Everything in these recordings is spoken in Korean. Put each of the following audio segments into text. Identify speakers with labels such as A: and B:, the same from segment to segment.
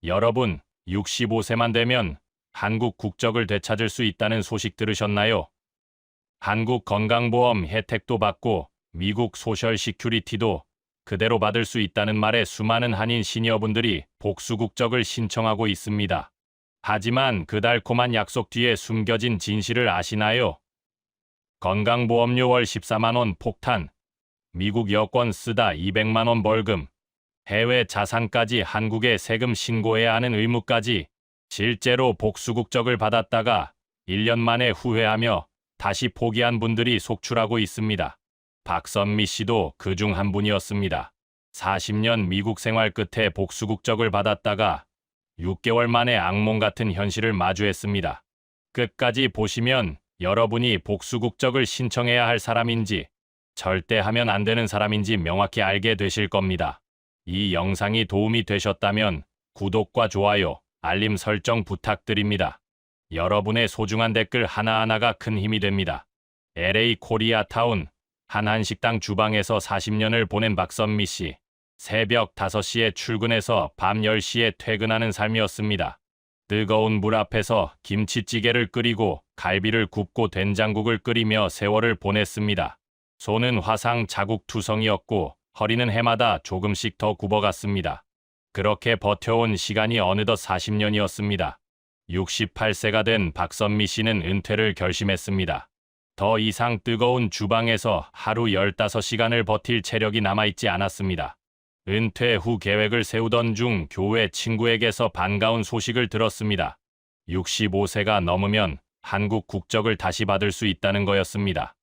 A: 여러분, 65세만 되면 한국 국적을 되찾을 수 있다는 소식 들으셨나요? 한국 건강보험 혜택도 받고 미국 소셜 시큐리티도 그대로 받을 수 있다는 말에 수많은 한인 시니어분들이 복수 국적을 신청하고 있습니다. 하지만 그 달콤한 약속 뒤에 숨겨진 진실을 아시나요? 건강보험료 월 14만 원 폭탄, 미국 여권 쓰다 200만 원 벌금, 해외 자산까지 한국에 세금 신고해야 하는 의무까지, 실제로 복수 국적을 받았다가 1년 만에 후회하며 다시 포기한 분들이 속출하고 있습니다. 박선미 씨도 그중 한 분이었습니다. 40년 미국 생활 끝에 복수 국적을 받았다가 6개월 만에 악몽 같은 현실을 마주했습니다. 끝까지 보시면 여러분이 복수 국적을 신청해야 할 사람인지, 절대 하면 안 되는 사람인지 명확히 알게 되실 겁니다. 이 영상이 도움이 되셨다면 구독과 좋아요, 알림 설정 부탁드립니다. 여러분의 소중한 댓글 하나하나가 큰 힘이 됩니다. LA 코리아타운 한 한식당 주방에서 40년을 보낸 박선미 씨. 새벽 5시에 출근해서 밤 10시에 퇴근하는 삶이었습니다. 뜨거운 물 앞에서 김치찌개를 끓이고 갈비를 굽고 된장국을 끓이며 세월을 보냈습니다. 손은 화상 자국투성이었고 허리는 해마다 조금씩 더 굽어갔습니다. 그렇게 버텨온 시간이 어느덧 40년이었습니다. 68세가 된 박선미 씨는 은퇴를 결심했습니다. 더 이상 뜨거운 주방에서 하루 15시간을 버틸 체력이 남아있지 않았습니다. 은퇴 후 계획을 세우던 중 교회 친구에게서 반가운 소식을 들었습니다. 65세가 넘으면 한국 국적을 다시 받을 수 있다는 거였습니다.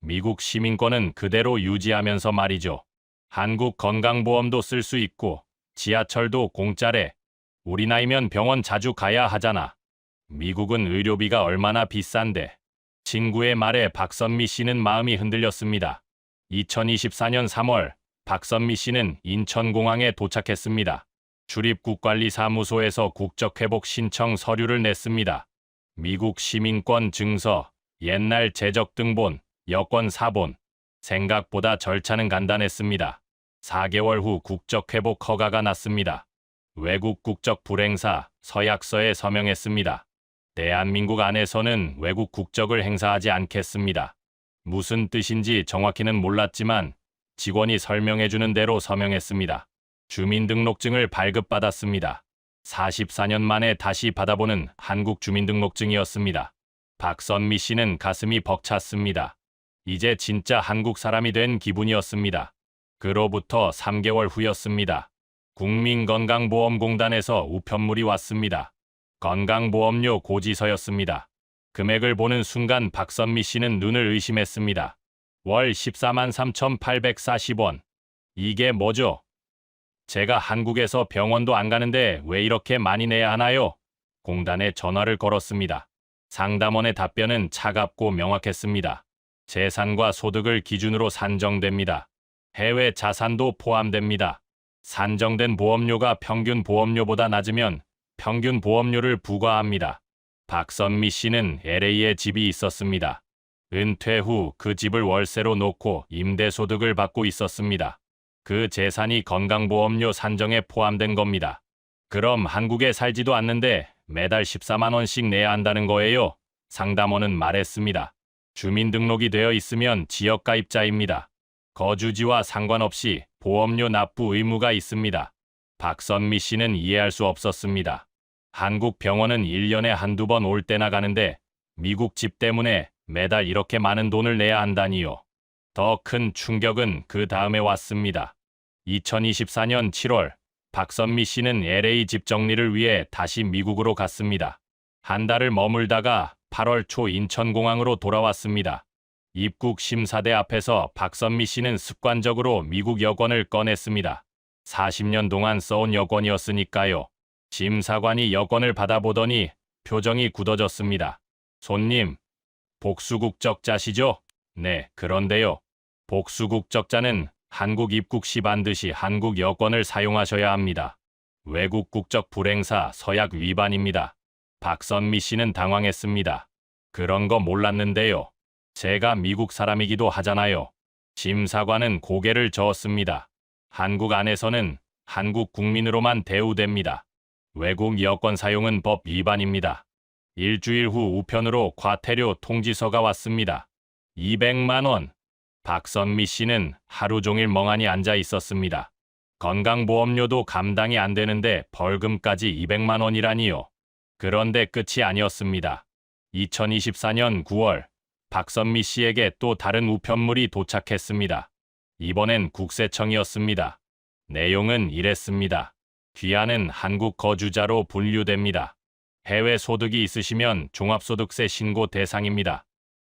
A: 미국 시민권은 그대로 유지하면서 말이죠. 한국 건강보험도 쓸 수 있고 지하철도 공짜래. 우리 나이면 병원 자주 가야 하잖아. 미국은 의료비가 얼마나 비싼데. 친구의 말에 박선미 씨는 마음이 흔들렸습니다. 2024년 3월 박선미 씨는 인천공항에 도착했습니다. 출입국관리사무소에서 국적회복 신청 서류를 냈습니다. 미국 시민권 증서, 옛날 재적등본, 여권 사본. 생각보다 절차는 간단했습니다. 4개월 후 국적회복 허가가 났습니다. 외국 국적 불행사 서약서에 서명했습니다. 대한민국 안에서는 외국 국적을 행사하지 않겠습니다. 무슨 뜻인지 정확히는 몰랐지만 직원이 설명해주는 대로 서명했습니다. 주민등록증을 발급받았습니다. 44년 만에 다시 받아보는 한국 주민등록증이었습니다. 박선미 씨는 가슴이 벅찼습니다. 이제 진짜 한국 사람이 된 기분이었습니다. 그로부터 3개월 후였습니다. 국민건강보험공단에서 우편물이 왔습니다. 건강보험료 고지서였습니다. 금액을 보는 순간 박선미 씨는 눈을 의심했습니다. 월 14만 3,840원. 이게 뭐죠? 제가 한국에서 병원도 안 가는데 왜 이렇게 많이 내야 하나요? 공단에 전화를 걸었습니다. 상담원의 답변은 차갑고 명확했습니다. 재산과 소득을 기준으로 산정됩니다. 해외 자산도 포함됩니다. 산정된 보험료가 평균 보험료보다 낮으면 평균 보험료를 부과합니다. 박선미 씨는 LA에 집이 있었습니다. 은퇴 후 그 집을 월세로 놓고 임대소득을 받고 있었습니다. 그 재산이 건강보험료 산정에 포함된 겁니다. 그럼 한국에 살지도 않는데 매달 14만 원씩 내야 한다는 거예요? 상담원은 말했습니다. 주민등록이 되어 있으면 지역가입자입니다. 거주지와 상관없이 보험료 납부 의무가 있습니다. 박선미 씨는 이해할 수 없었습니다. 한국 병원은 1년에 한두 번 올 때나 가는데 미국 집 때문에 매달 이렇게 많은 돈을 내야 한다니요. 더 큰 충격은 그 다음에 왔습니다. 2024년 7월, 박선미 씨는 LA 집 정리를 위해 다시 미국으로 갔습니다. 한 달을 머물다가 8월 초 인천공항으로 돌아왔습니다. 입국 심사대 앞에서 박선미 씨는 습관적으로 미국 여권을 꺼냈습니다. 40년 동안 써온 여권이었으니까요. 심사관이 여권을 받아보더니 표정이 굳어졌습니다. 손님, 복수국적자시죠? 네, 그런데요. 복수국적자는 한국 입국 시 반드시 한국 여권을 사용하셔야 합니다. 외국 국적 불행사 서약 위반입니다. 박선미 씨는 당황했습니다. 그런 거 몰랐는데요. 제가 미국 사람이기도 하잖아요. 심사관은 고개를 저었습니다. 한국 안에서는 한국 국민으로만 대우됩니다. 외국 여권 사용은 법 위반입니다. 일주일 후 우편으로 과태료 통지서가 왔습니다. 200만 원. 박선미 씨는 하루 종일 멍하니 앉아 있었습니다. 건강보험료도 감당이 안 되는데 벌금까지 200만 원이라니요. 그런데 끝이 아니었습니다. 2024년 9월, 박선미 씨에게 또 다른 우편물이 도착했습니다. 이번엔 국세청이었습니다. 내용은 이랬습니다. 귀하는 한국 거주자로 분류됩니다. 해외 소득이 있으시면 종합소득세 신고 대상입니다.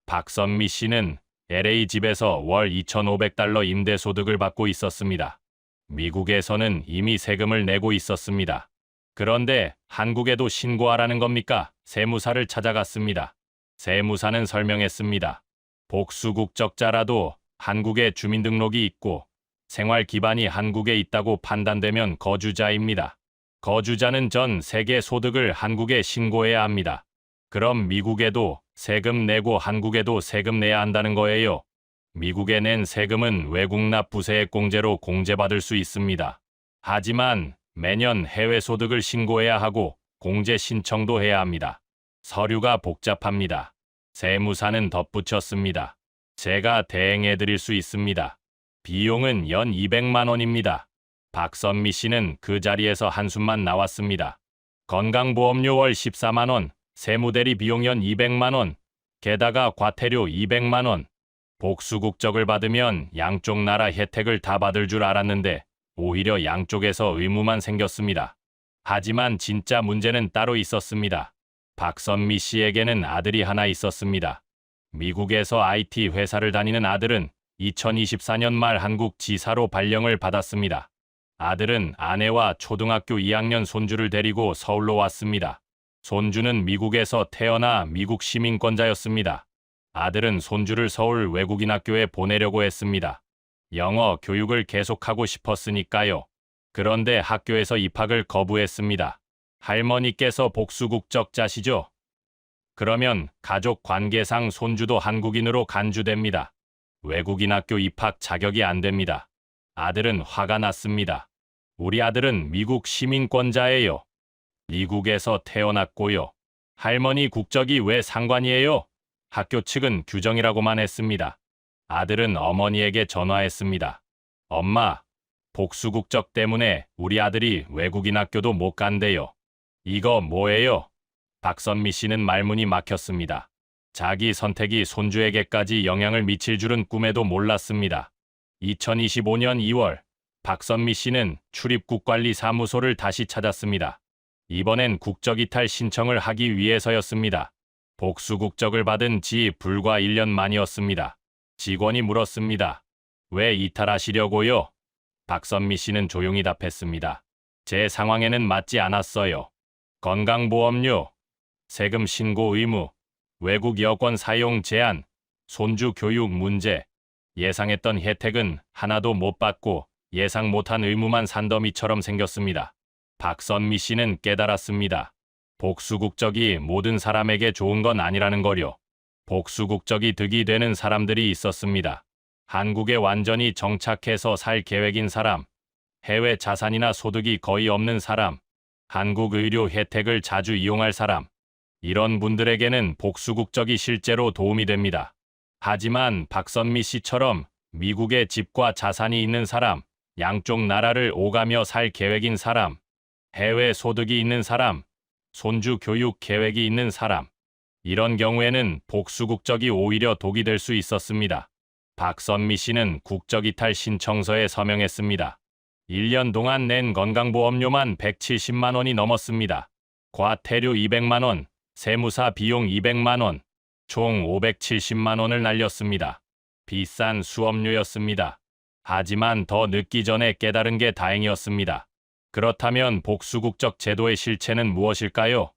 A: 박선미 씨는 LA 집에서 월 2,500달러 임대소득을 받고 있었습니다. 미국에서는 이미 세금을 내고 있었습니다. 그런데 한국에도 신고하라는 겁니까? 세무사를 찾아갔습니다. 세무사는 설명했습니다. 복수국적자라도 한국에 주민등록이 있고 생활 기반이 한국에 있다고 판단되면 거주자입니다. 거주자는 전 세계 소득을 한국에 신고해야 합니다. 그럼 미국에도 세금 내고 한국에도 세금 내야 한다는 거예요. 미국에 낸 세금은 외국 납부세액 공제로 공제받을 수 있습니다. 하지만 매년 해외 소득을 신고해야 하고 공제 신청도 해야 합니다. 서류가 복잡합니다. 세무사는 덧붙였습니다. 제가 대행해 드릴 수 있습니다. 비용은 연 200만 원입니다. 박선미 씨는 그 자리에서 한숨만 나왔습니다. 건강보험료 월 14만 원, 세무대리 비용 연 200만 원, 게다가 과태료 200만 원. 복수국적을 받으면 양쪽 나라 혜택을 다 받을 줄 알았는데 오히려 양쪽에서 의무만 생겼습니다. 하지만 진짜 문제는 따로 있었습니다. 박선미 씨에게는 아들이 하나 있었습니다. 미국에서 IT 회사를 다니는 아들은 2024년 말 한국 지사로 발령을 받았습니다. 아들은 아내와 초등학교 2학년 손주를 데리고 서울로 왔습니다. 손주는 미국에서 태어나 미국 시민권자였습니다. 아들은 손주를 서울 외국인 학교에 보내려고 했습니다. 영어 교육을 계속하고 싶었으니까요. 그런데 학교에서 입학을 거부했습니다. 할머니께서 복수국적자시죠? 그러면 가족 관계상 손주도 한국인으로 간주됩니다. 외국인 학교 입학 자격이 안 됩니다. 아들은 화가 났습니다. 우리 아들은 미국 시민권자예요. 미국에서 태어났고요. 할머니 국적이 왜 상관이에요? 학교 측은 규정이라고만 했습니다. 아들은 어머니에게 전화했습니다. 엄마, 복수국적 때문에 우리 아들이 외국인 학교도 못 간대요. 이거 뭐예요? 박선미 씨는 말문이 막혔습니다. 자기 선택이 손주에게까지 영향을 미칠 줄은 꿈에도 몰랐습니다. 2025년 2월, 박선미 씨는 출입국관리사무소를 다시 찾았습니다. 이번엔 국적이탈 신청을 하기 위해서였습니다. 복수국적을 받은 지 불과 1년 만이었습니다. 직원이 물었습니다. 왜 이탈하시려고요? 박선미 씨는 조용히 답했습니다. 제 상황에는 맞지 않았어요. 건강보험료, 세금 신고 의무, 외국 여권 사용 제한, 손주 교육 문제, 예상했던 혜택은 하나도 못 받고 예상 못한 의무만 산더미처럼 생겼습니다. 박선미 씨는 깨달았습니다. 복수국적이 모든 사람에게 좋은 건 아니라는 거요. 복수국적이 득이 되는 사람들이 있었습니다. 한국에 완전히 정착해서 살 계획인 사람, 해외 자산이나 소득이 거의 없는 사람, 한국 의료 혜택을 자주 이용할 사람, 이런 분들에게는 복수국적이 실제로 도움이 됩니다. 하지만 박선미 씨처럼 미국에 집과 자산이 있는 사람, 양쪽 나라를 오가며 살 계획인 사람, 해외 소득이 있는 사람, 손주 교육 계획이 있는 사람, 이런 경우에는 복수국적이 오히려 독이 될 수 있었습니다. 박선미 씨는 국적이탈 신청서에 서명했습니다. 1년 동안 낸 건강보험료만 170만 원이 넘었습니다. 과태료 200만 원, 세무사 비용 200만 원, 총 570만 원을 날렸습니다. 비싼 수업료였습니다. 하지만 더 늦기 전에 깨달은 게 다행이었습니다. 그렇다면 복수국적 제도의 실체는 무엇일까요?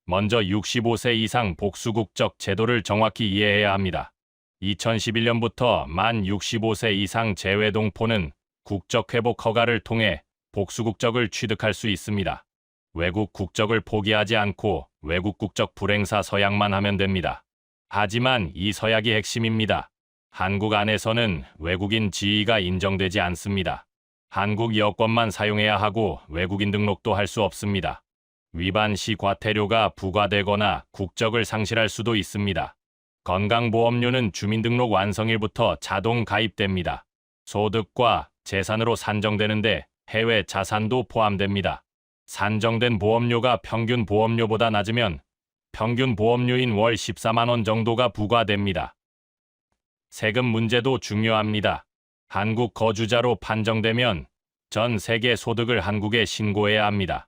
A: 먼저 65세 이상 복수국적 제도를 정확히 이해해야 합니다. 2011년부터 만 65세 이상 재외동포는 국적회복 허가를 통해 복수국적을 취득할 수 있습니다. 외국 국적을 포기하지 않고 외국 국적 불행사 서약만 하면 됩니다. 하지만 이 서약이 핵심입니다. 한국 안에서는 외국인 지위가 인정되지 않습니다. 한국 여권만 사용해야 하고 외국인 등록도 할 수 없습니다. 위반 시 과태료가 부과되거나 국적을 상실할 수도 있습니다. 건강보험료는 주민등록 완성일부터 자동 가입됩니다. 소득과 재산으로 산정되는데 해외 자산도 포함됩니다. 산정된 보험료가 평균 보험료보다 낮으면 평균 보험료인 월 14만 원 정도가 부과됩니다. 세금 문제도 중요합니다. 한국 거주자로 판정되면 전 세계 소득을 한국에 신고해야 합니다.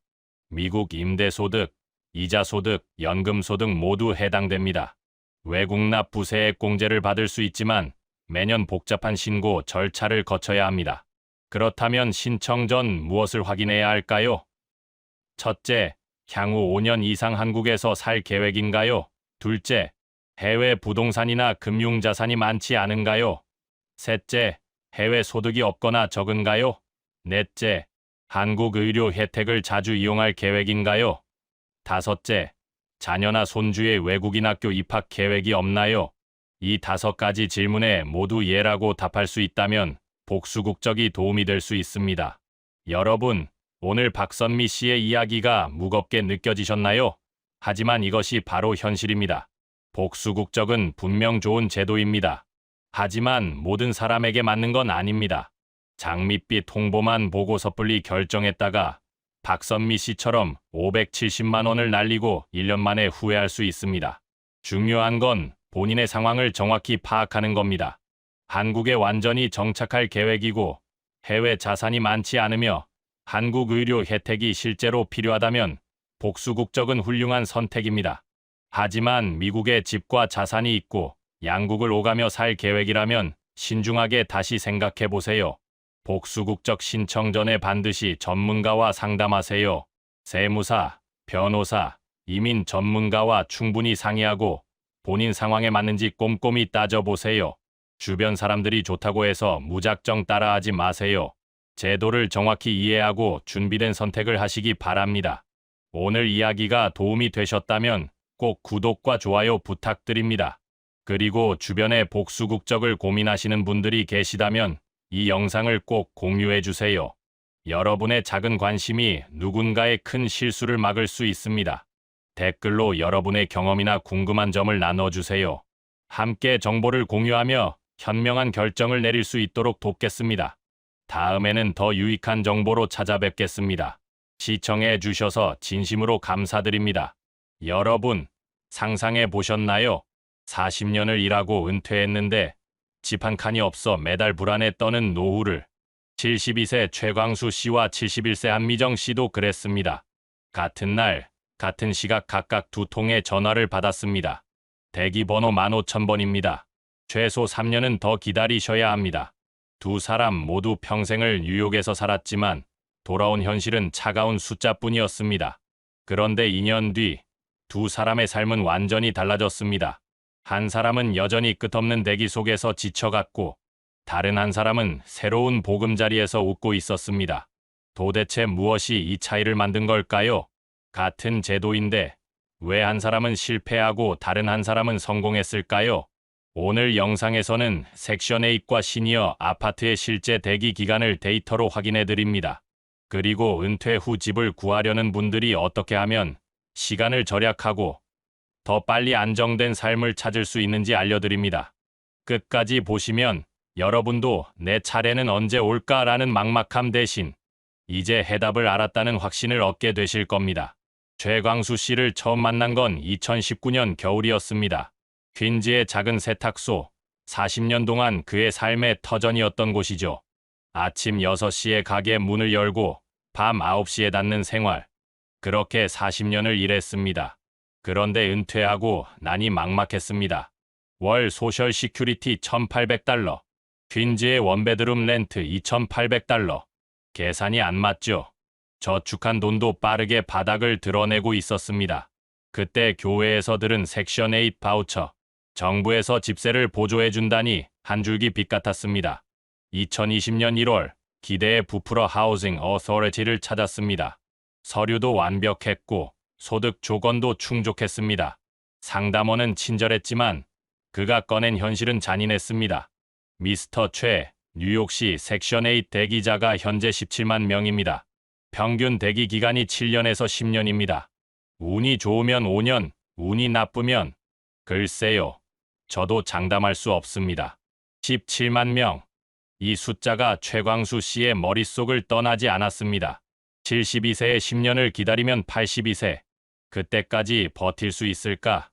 A: 미국 임대소득, 이자소득, 연금소득 모두 해당됩니다. 외국 납부 세액공제를 받을 수 있지만 매년 복잡한 신고 절차를 거쳐야 합니다. 그렇다면 신청 전 무엇을 확인해야 할까요? 첫째, 향후 5년 이상 한국에서 살 계획인가요? 둘째, 해외 부동산이나 금융자산이 많지 않은가요? 셋째, 해외 소득이 없거나 적은가요? 넷째, 한국 의료 혜택을 자주 이용할 계획인가요? 다섯째, 자녀나 손주의 외국인 학교 입학 계획이 없나요? 이 5가지 질문에 모두 예라고 답할 수 있다면 복수 국적이 도움이 될 수 있습니다. 여러분, 오늘 박선미 씨의 이야기가 무겁게 느껴지셨나요? 하지만 이것이 바로 현실입니다. 복수 국적은 분명 좋은 제도입니다. 하지만 모든 사람에게 맞는 건 아닙니다. 장밋빛 홍보만 보고 섣불리 결정했다가 박선미 씨처럼 570만 원을 날리고 1년 만에 후회할 수 있습니다. 중요한 건 본인의 상황을 정확히 파악하는 겁니다. 한국에 완전히 정착할 계획이고 해외 자산이 많지 않으며 한국 의료 혜택이 실제로 필요하다면 복수 국적은 훌륭한 선택입니다. 하지만 미국에 집과 자산이 있고 양국을 오가며 살 계획이라면 신중하게 다시 생각해 보세요. 복수 국적 신청 전에 반드시 전문가와 상담하세요. 세무사, 변호사, 이민 전문가와 충분히 상의하고 본인 상황에 맞는지 꼼꼼히 따져보세요. 주변 사람들이 좋다고 해서 무작정 따라하지 마세요. 제도를 정확히 이해하고 준비된 선택을 하시기 바랍니다. 오늘 이야기가 도움이 되셨다면 꼭 구독과 좋아요 부탁드립니다. 그리고 주변에 복수 국적을 고민하시는 분들이 계시다면 이 영상을 꼭 공유해 주세요. 여러분의 작은 관심이 누군가의 큰 실수를 막을 수 있습니다. 댓글로 여러분의 경험이나 궁금한 점을 나눠주세요. 함께 정보를 공유하며 현명한 결정을 내릴 수 있도록 돕겠습니다. 다음에는 더 유익한 정보로 찾아뵙겠습니다. 시청해 주셔서 진심으로 감사드립니다. 여러분, 상상해 보셨나요? 40년을 일하고 은퇴했는데 집 한 칸이 없어 매달 불안에 떠는 노후를. 72세 최광수 씨와 71세 한미정 씨도 그랬습니다. 같은 날, 같은 시각 각각 2통의 전화를 받았습니다. 대기번호 15,000번입니다. 최소 3년은 더 기다리셔야 합니다. 두 사람 모두 평생을 뉴욕에서 살았지만 돌아온 현실은 차가운 숫자뿐이었습니다. 그런데 2년 뒤 두 사람의 삶은 완전히 달라졌습니다. 한 사람은 여전히 끝없는 대기 속에서 지쳐갔고 다른 한 사람은 새로운 보금자리에서 웃고 있었습니다. 도대체 무엇이 이 차이를 만든 걸까요? 같은 제도인데 왜 한 사람은 실패하고 다른 한 사람은 성공했을까요? 오늘 영상에서는 섹션 8과 시니어 아파트의 실제 대기 기간을 데이터로 확인해 드립니다. 그리고 은퇴 후 집을 구하려는 분들이 어떻게 하면 시간을 절약하고 더 빨리 안정된 삶을 찾을 수 있는지 알려드립니다. 끝까지 보시면 여러분도 내 차례는 언제 올까라는 막막함 대신 이제 해답을 알았다는 확신을 얻게 되실 겁니다. 최광수 씨를 처음 만난 건 2019년 겨울이었습니다. 퀸즈의 작은 세탁소, 40년 동안 그의 삶의 터전이었던 곳이죠. 아침 6시에 가게 문을 열고 밤 9시에 닫는 생활. 그렇게 40년을 일했습니다. 그런데 은퇴하고 나니 막막했습니다. 월 소셜 시큐리티 $1,800, 퀸즈의 원베드룸 렌트 $2,800. 계산이 안 맞죠. 저축한 돈도 빠르게 바닥을 드러내고 있었습니다. 그때 교회에서 들은 섹션 8 바우처, 정부에서 집세를 보조해준다니 한 줄기 빛 같았습니다. 2020년 1월 기대에 부풀어 하우징 어서리티를 찾았습니다. 서류도 완벽했고 소득 조건도 충족했습니다. 상담원은 친절했지만 그가 꺼낸 현실은 잔인했습니다. 미스터 최, 뉴욕시 섹션 8 대기자가 현재 17만 명입니다. 평균 대기 기간이 7년에서 10년입니다. 운이 좋으면 5년, 운이 나쁘면 글쎄요. 저도 장담할 수 없습니다. 17만 명. 이 숫자가 최광수 씨의 머릿속을 떠나지 않았습니다. 72세에 10년을 기다리면 82세. 그때까지 버틸 수 있을까?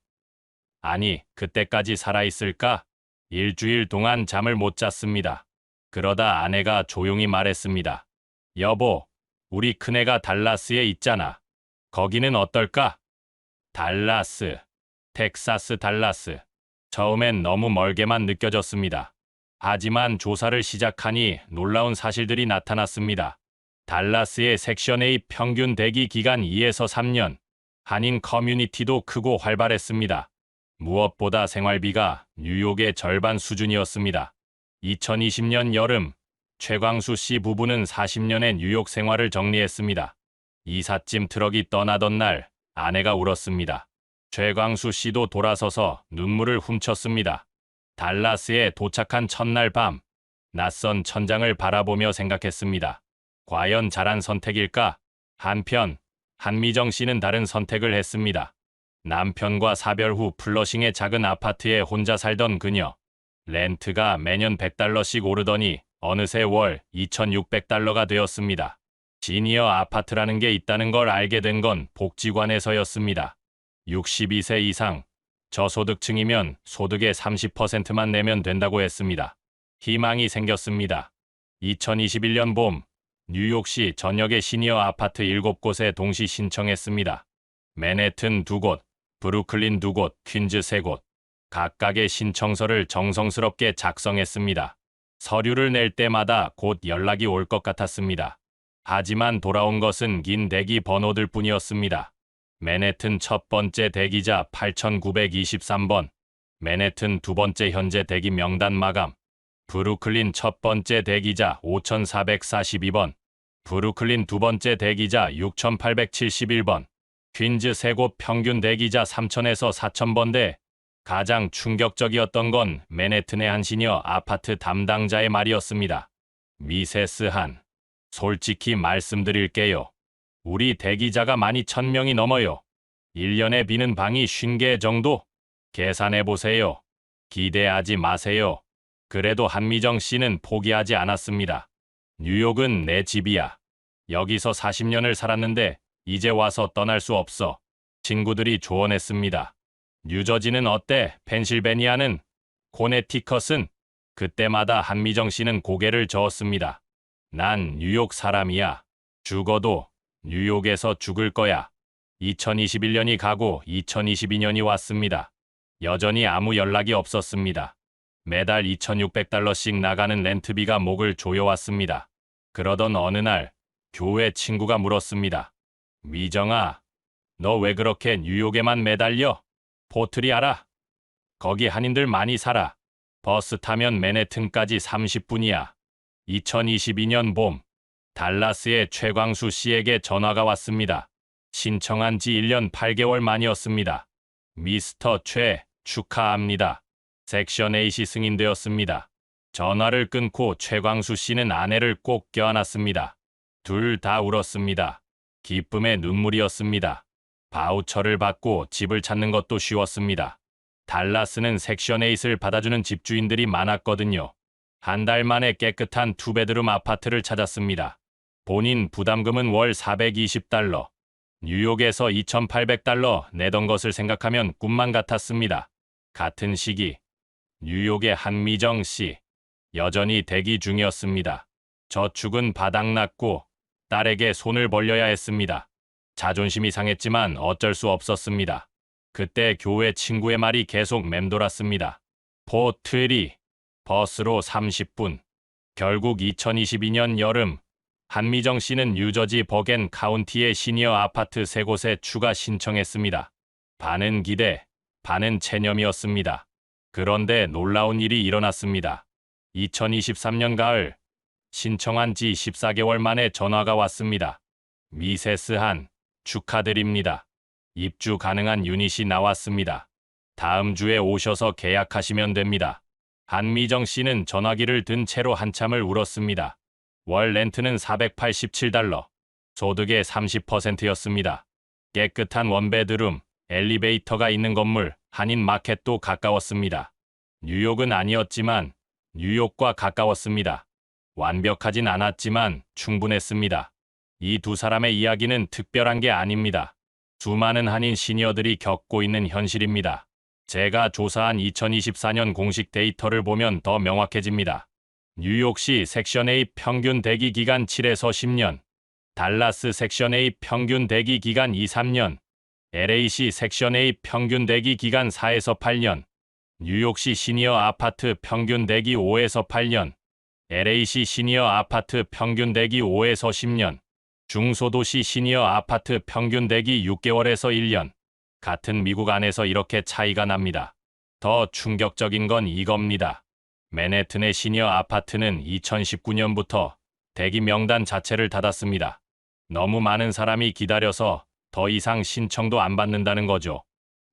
A: 아니, 그때까지 살아있을까? 일주일 동안 잠을 못 잤습니다. 그러다 아내가 조용히 말했습니다. 여보, 우리 큰애가 달라스에 있잖아. 거기는 어떨까? 달라스. 텍사스 달라스. 처음엔 너무 멀게만 느껴졌습니다. 하지만 조사를 시작하니 놀라운 사실들이 나타났습니다. 달라스의 섹션 A 평균 대기 기간 2에서 3년. 한인 커뮤니티도 크고 활발했습니다. 무엇보다 생활비가 뉴욕의 절반 수준이었습니다. 2020년 여름, 최광수 씨 부부는 40년의 뉴욕 생활을 정리했습니다. 이삿짐 트럭이 떠나던 날, 아내가 울었습니다. 최광수 씨도 돌아서서 눈물을 훔쳤습니다. 달라스에 도착한 첫날 밤, 낯선 천장을 바라보며 생각했습니다. 과연 잘한 선택일까? 한편, 한미정 씨는 다른 선택을 했습니다. 남편과 사별 후 플러싱의 작은 아파트에 혼자 살던 그녀. 렌트가 매년 $100씩 오르더니 어느새 월 2,600달러가 되었습니다. 시니어 아파트라는 게 있다는 걸 알게 된 건 복지관에서였습니다. 62세 이상, 저소득층이면 소득의 30%만 내면 된다고 했습니다. 희망이 생겼습니다. 2021년 봄, 뉴욕시 전역의 시니어 아파트 7곳에 동시 신청했습니다. 맨해튼 2곳, 브루클린 2곳, 퀸즈 3곳. 각각의 신청서를 정성스럽게 작성했습니다. 서류를 낼 때마다 곧 연락이 올 것 같았습니다. 하지만 돌아온 것은 긴 대기 번호들 뿐이었습니다. 맨해튼 첫 번째 대기자 8923번, 맨해튼 두 번째 현재 대기 명단 마감, 브루클린 첫 번째 대기자 5442번, 브루클린 두 번째 대기자 6871번, 퀸즈 3곳 평균 대기자 3000에서 4000번대. 가장 충격적이었던 건 맨해튼의 한 시니어 아파트 담당자의 말이었습니다. 미세스 한, 솔직히 말씀드릴게요. 우리 대기자가 12,000명이 넘어요. 1년에 비는 방이 50개 정도? 계산해보세요. 기대하지 마세요. 그래도 한미정 씨는 포기하지 않았습니다. 뉴욕은 내 집이야. 여기서 40년을 살았는데 이제 와서 떠날 수 없어. 친구들이 조언했습니다. 뉴저지는 어때? 펜실베니아는? 코네티컷은? 그때마다 한미정 씨는 고개를 저었습니다. 난 뉴욕 사람이야. 죽어도 뉴욕에서 죽을 거야. 2021년이 가고 2022년이 왔습니다. 여전히 아무 연락이 없었습니다. 매달 2,600달러씩 나가는 렌트비가 목을 조여왔습니다. 그러던 어느 날 교회 친구가 물었습니다. 미정아, 너 왜 그렇게 뉴욕에만 매달려? 포트리 알아? 거기 한인들 많이 살아. 버스 타면 맨해튼까지 30분이야. 2022년 봄, 달라스의 최광수 씨에게 전화가 왔습니다. 신청한 지 1년 8개월 만이었습니다. 미스터 최, 축하합니다. 섹션 8이 승인되었습니다. 전화를 끊고 최광수 씨는 아내를 꼭 껴안았습니다. 둘 다 울었습니다. 기쁨의 눈물이었습니다. 바우처를 받고 집을 찾는 것도 쉬웠습니다. 달라스는 섹션 8을 받아주는 집주인들이 많았거든요. 한 달 만에 깨끗한 투베드룸 아파트를 찾았습니다. 본인 부담금은 월 420달러. 뉴욕에서 2,800달러 내던 것을 생각하면 꿈만 같았습니다. 같은 시기, 뉴욕의 한미정 씨. 여전히 대기 중이었습니다. 저축은 바닥났고 딸에게 손을 벌려야 했습니다. 자존심이 상했지만 어쩔 수 없었습니다. 그때 교회 친구의 말이 계속 맴돌았습니다. 포트리, 버스로 30분. 결국 2022년 여름, 한미정 씨는 뉴저지 버겐 카운티의 시니어 아파트 3곳에 추가 신청했습니다. 반은 기대, 반은 체념이었습니다. 그런데 놀라운 일이 일어났습니다. 2023년 가을, 신청한 지 14개월 만에 전화가 왔습니다. 미세스 한, 축하드립니다. 입주 가능한 유닛이 나왔습니다. 다음 주에 오셔서 계약하시면 됩니다. 한미정 씨는 전화기를 든 채로 한참을 울었습니다. 월 렌트는 $487, 소득의 30%였습니다. 깨끗한 원베드룸, 엘리베이터가 있는 건물, 한인 마켓도 가까웠습니다. 뉴욕은 아니었지만 뉴욕과 가까웠습니다. 완벽하진 않았지만 충분했습니다. 이 두 사람의 이야기는 특별한 게 아닙니다. 수많은 한인 시니어들이 겪고 있는 현실입니다. 제가 조사한 2024년 공식 데이터를 보면 더 명확해집니다. 뉴욕시 섹션 A 평균 대기 기간 7에서 10년, 달라스 섹션 A 평균 대기 기간 2~3년, LA시 섹션 A 평균 대기 기간 4에서 8년, 뉴욕시 시니어 아파트 평균 대기 5에서 8년, LA시 시니어 아파트 평균 대기 5에서 10년, 중소도시 시니어 아파트 평균 대기 6개월에서 1년. 같은 미국 안에서 이렇게 차이가 납니다. 더 충격적인 건 이겁니다. 맨해튼의 시니어 아파트는 2019년부터 대기 명단 자체를 닫았습니다. 너무 많은 사람이 기다려서 더 이상 신청도 안 받는다는 거죠.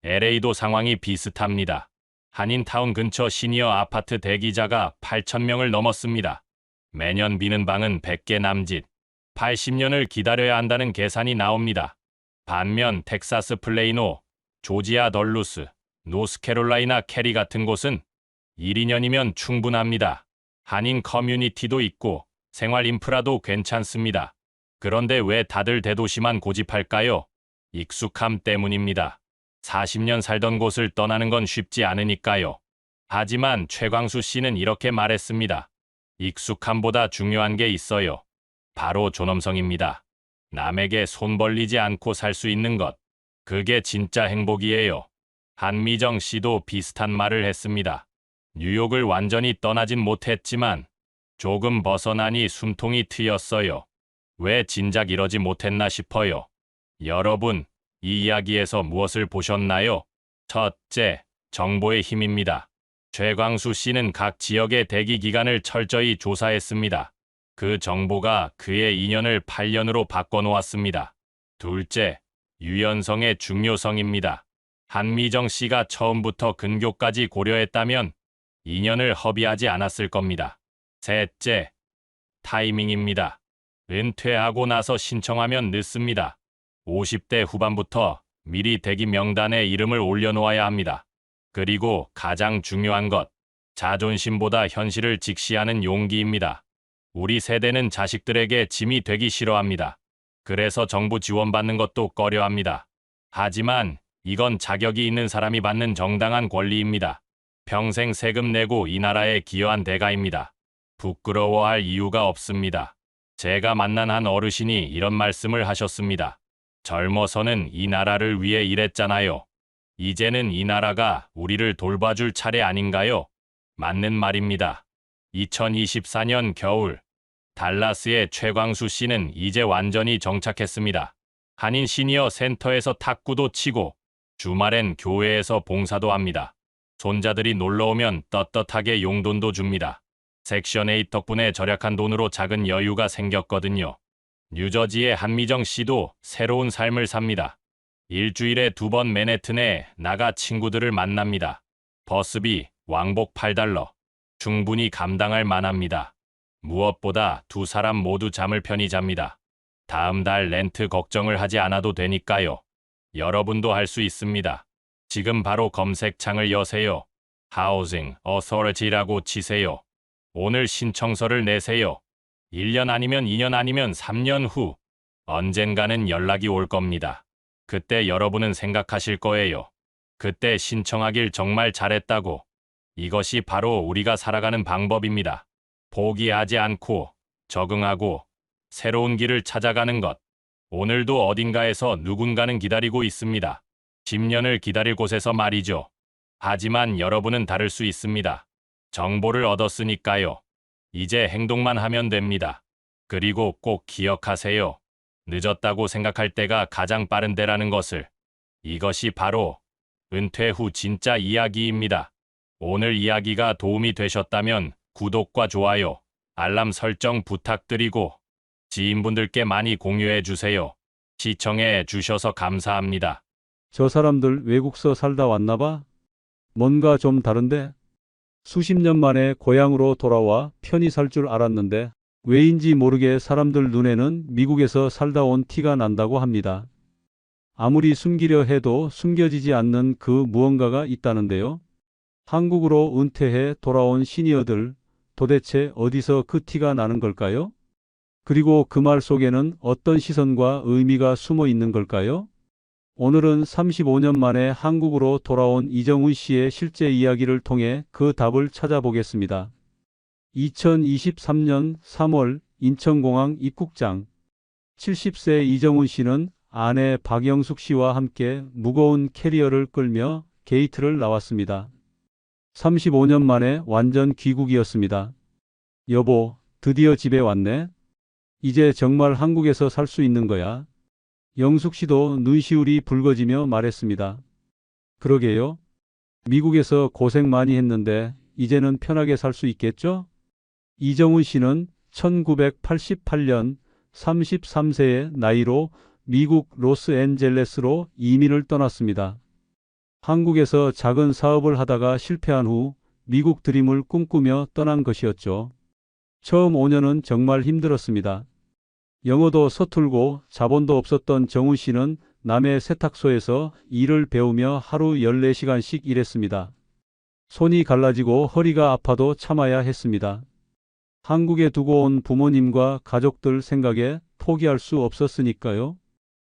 A: LA도 상황이 비슷합니다. 한인타운 근처 시니어 아파트 대기자가 8,000명을 넘었습니다. 매년 비는 방은 100개 남짓. 80년을 기다려야 한다는 계산이 나옵니다. 반면 텍사스 플레이노, 조지아 덜루스, 노스캐롤라이나 캐리 같은 곳은 1~2년이면 충분합니다. 한인 커뮤니티도 있고 생활 인프라도 괜찮습니다. 그런데 왜 다들 대도시만 고집할까요? 익숙함 때문입니다. 40년 살던 곳을 떠나는 건 쉽지 않으니까요. 하지만 최광수 씨는 이렇게 말했습니다. 익숙함보다 중요한 게 있어요. 바로 존엄성입니다. 남에게 손 벌리지 않고 살 수 있는 것. 그게 진짜 행복이에요. 한미정 씨도 비슷한 말을 했습니다. 뉴욕을 완전히 떠나진 못했지만 조금 벗어나니 숨통이 트였어요. 왜 진작 이러지 못했나 싶어요. 여러분, 이 이야기에서 무엇을 보셨나요? 첫째, 정보의 힘입니다. 최광수 씨는 각 지역의 대기 기간을 철저히 조사했습니다. 그 정보가 그의 2년을 8년으로 바꿔놓았습니다. 둘째, 유연성의 중요성입니다. 한미정 씨가 처음부터 근교까지 고려했다면 2년을 허비하지 않았을 겁니다. 셋째, 타이밍입니다. 은퇴하고 나서 신청하면 늦습니다. 50대 후반부터 미리 대기 명단에 이름을 올려놓아야 합니다. 그리고 가장 중요한 것, 자존심보다 현실을 직시하는 용기입니다. 우리 세대는 자식들에게 짐이 되기 싫어합니다. 그래서 정부 지원받는 것도 꺼려합니다. 하지만 이건 자격이 있는 사람이 받는 정당한 권리입니다. 평생 세금 내고 이 나라에 기여한 대가입니다. 부끄러워할 이유가 없습니다. 제가 만난 한 어르신이 이런 말씀을 하셨습니다. 젊어서는 이 나라를 위해 일했잖아요. 이제는 이 나라가 우리를 돌봐줄 차례 아닌가요? 맞는 말입니다. 2024년 겨울, 달라스의 최광수 씨는 이제 완전히 정착했습니다. 한인 시니어 센터에서 탁구도 치고 주말엔 교회에서 봉사도 합니다. 손자들이 놀러오면 떳떳하게 용돈도 줍니다. 섹션 8 덕분에 절약한 돈으로 작은 여유가 생겼거든요. 뉴저지의 한미정 씨도 새로운 삶을 삽니다. 일주일에 2번 맨해튼에 나가 친구들을 만납니다. 버스비, 왕복 $8. 충분히 감당할 만합니다. 무엇보다 두 사람 모두 잠을 편히 잡니다. 다음 달 렌트 걱정을 하지 않아도 되니까요. 여러분도 할 수 있습니다. 지금 바로 검색창을 여세요. Housing Authority라고 치세요. 오늘 신청서를 내세요. 1년 아니면 2년 아니면 3년 후 언젠가는 연락이 올 겁니다. 그때 여러분은 생각하실 거예요. 그때 신청하길 정말 잘했다고. 이것이 바로 우리가 살아가는 방법입니다. 포기하지 않고 적응하고 새로운 길을 찾아가는 것. 오늘도 어딘가에서 누군가는 기다리고 있습니다. 10년을 기다릴 곳에서 말이죠. 하지만 여러분은 다를 수 있습니다. 정보를 얻었으니까요. 이제 행동만 하면 됩니다. 그리고 꼭 기억하세요. 늦었다고 생각할 때가 가장 빠른 때라는 것을. 이것이 바로 은퇴 후 진짜 이야기입니다. 오늘 이야기가 도움이 되셨다면 구독과 좋아요, 알람 설정 부탁드리고 지인분들께 많이 공유해 주세요. 시청해 주셔서 감사합니다.
B: 저 사람들 외국서 살다 왔나 봐? 뭔가 좀 다른데? 수십 년 만에 고향으로 돌아와 편히 살 줄 알았는데 왜인지 모르게 사람들 눈에는 미국에서 살다 온 티가 난다고 합니다. 아무리 숨기려 해도 숨겨지지 않는 그 무언가가 있다는데요. 한국으로 은퇴해 돌아온 시니어들, 도대체 어디서 그 티가 나는 걸까요? 그리고 그 말 속에는 어떤 시선과 의미가 숨어 있는 걸까요? 오늘은 35년 만에 한국으로 돌아온 이정훈 씨의 실제 이야기를 통해 그 답을 찾아보겠습니다. 2023년 3월 인천공항 입국장. 70세 이정훈 씨는 아내 박영숙 씨와 함께 무거운 캐리어를 끌며 게이트를 나왔습니다. 35년 만에 완전 귀국이었습니다. 여보, 드디어 집에 왔네. 이제 정말 한국에서 살 수 있는 거야. 영숙 씨도 눈시울이 붉어지며 말했습니다. 그러게요. 미국에서 고생 많이 했는데 이제는 편하게 살 수 있겠죠? 이정훈 씨는 1988년 33세의 나이로 미국 로스앤젤레스로 이민을 떠났습니다. 한국에서 작은 사업을 하다가 실패한 후 미국 드림을 꿈꾸며 떠난 것이었죠. 처음 5년은 정말 힘들었습니다. 영어도 서툴고 자본도 없었던 정훈 씨는 남의 세탁소에서 일을 배우며 하루 14시간씩 일했습니다. 손이 갈라지고 허리가 아파도 참아야 했습니다. 한국에 두고 온 부모님과 가족들 생각에 포기할 수 없었으니까요.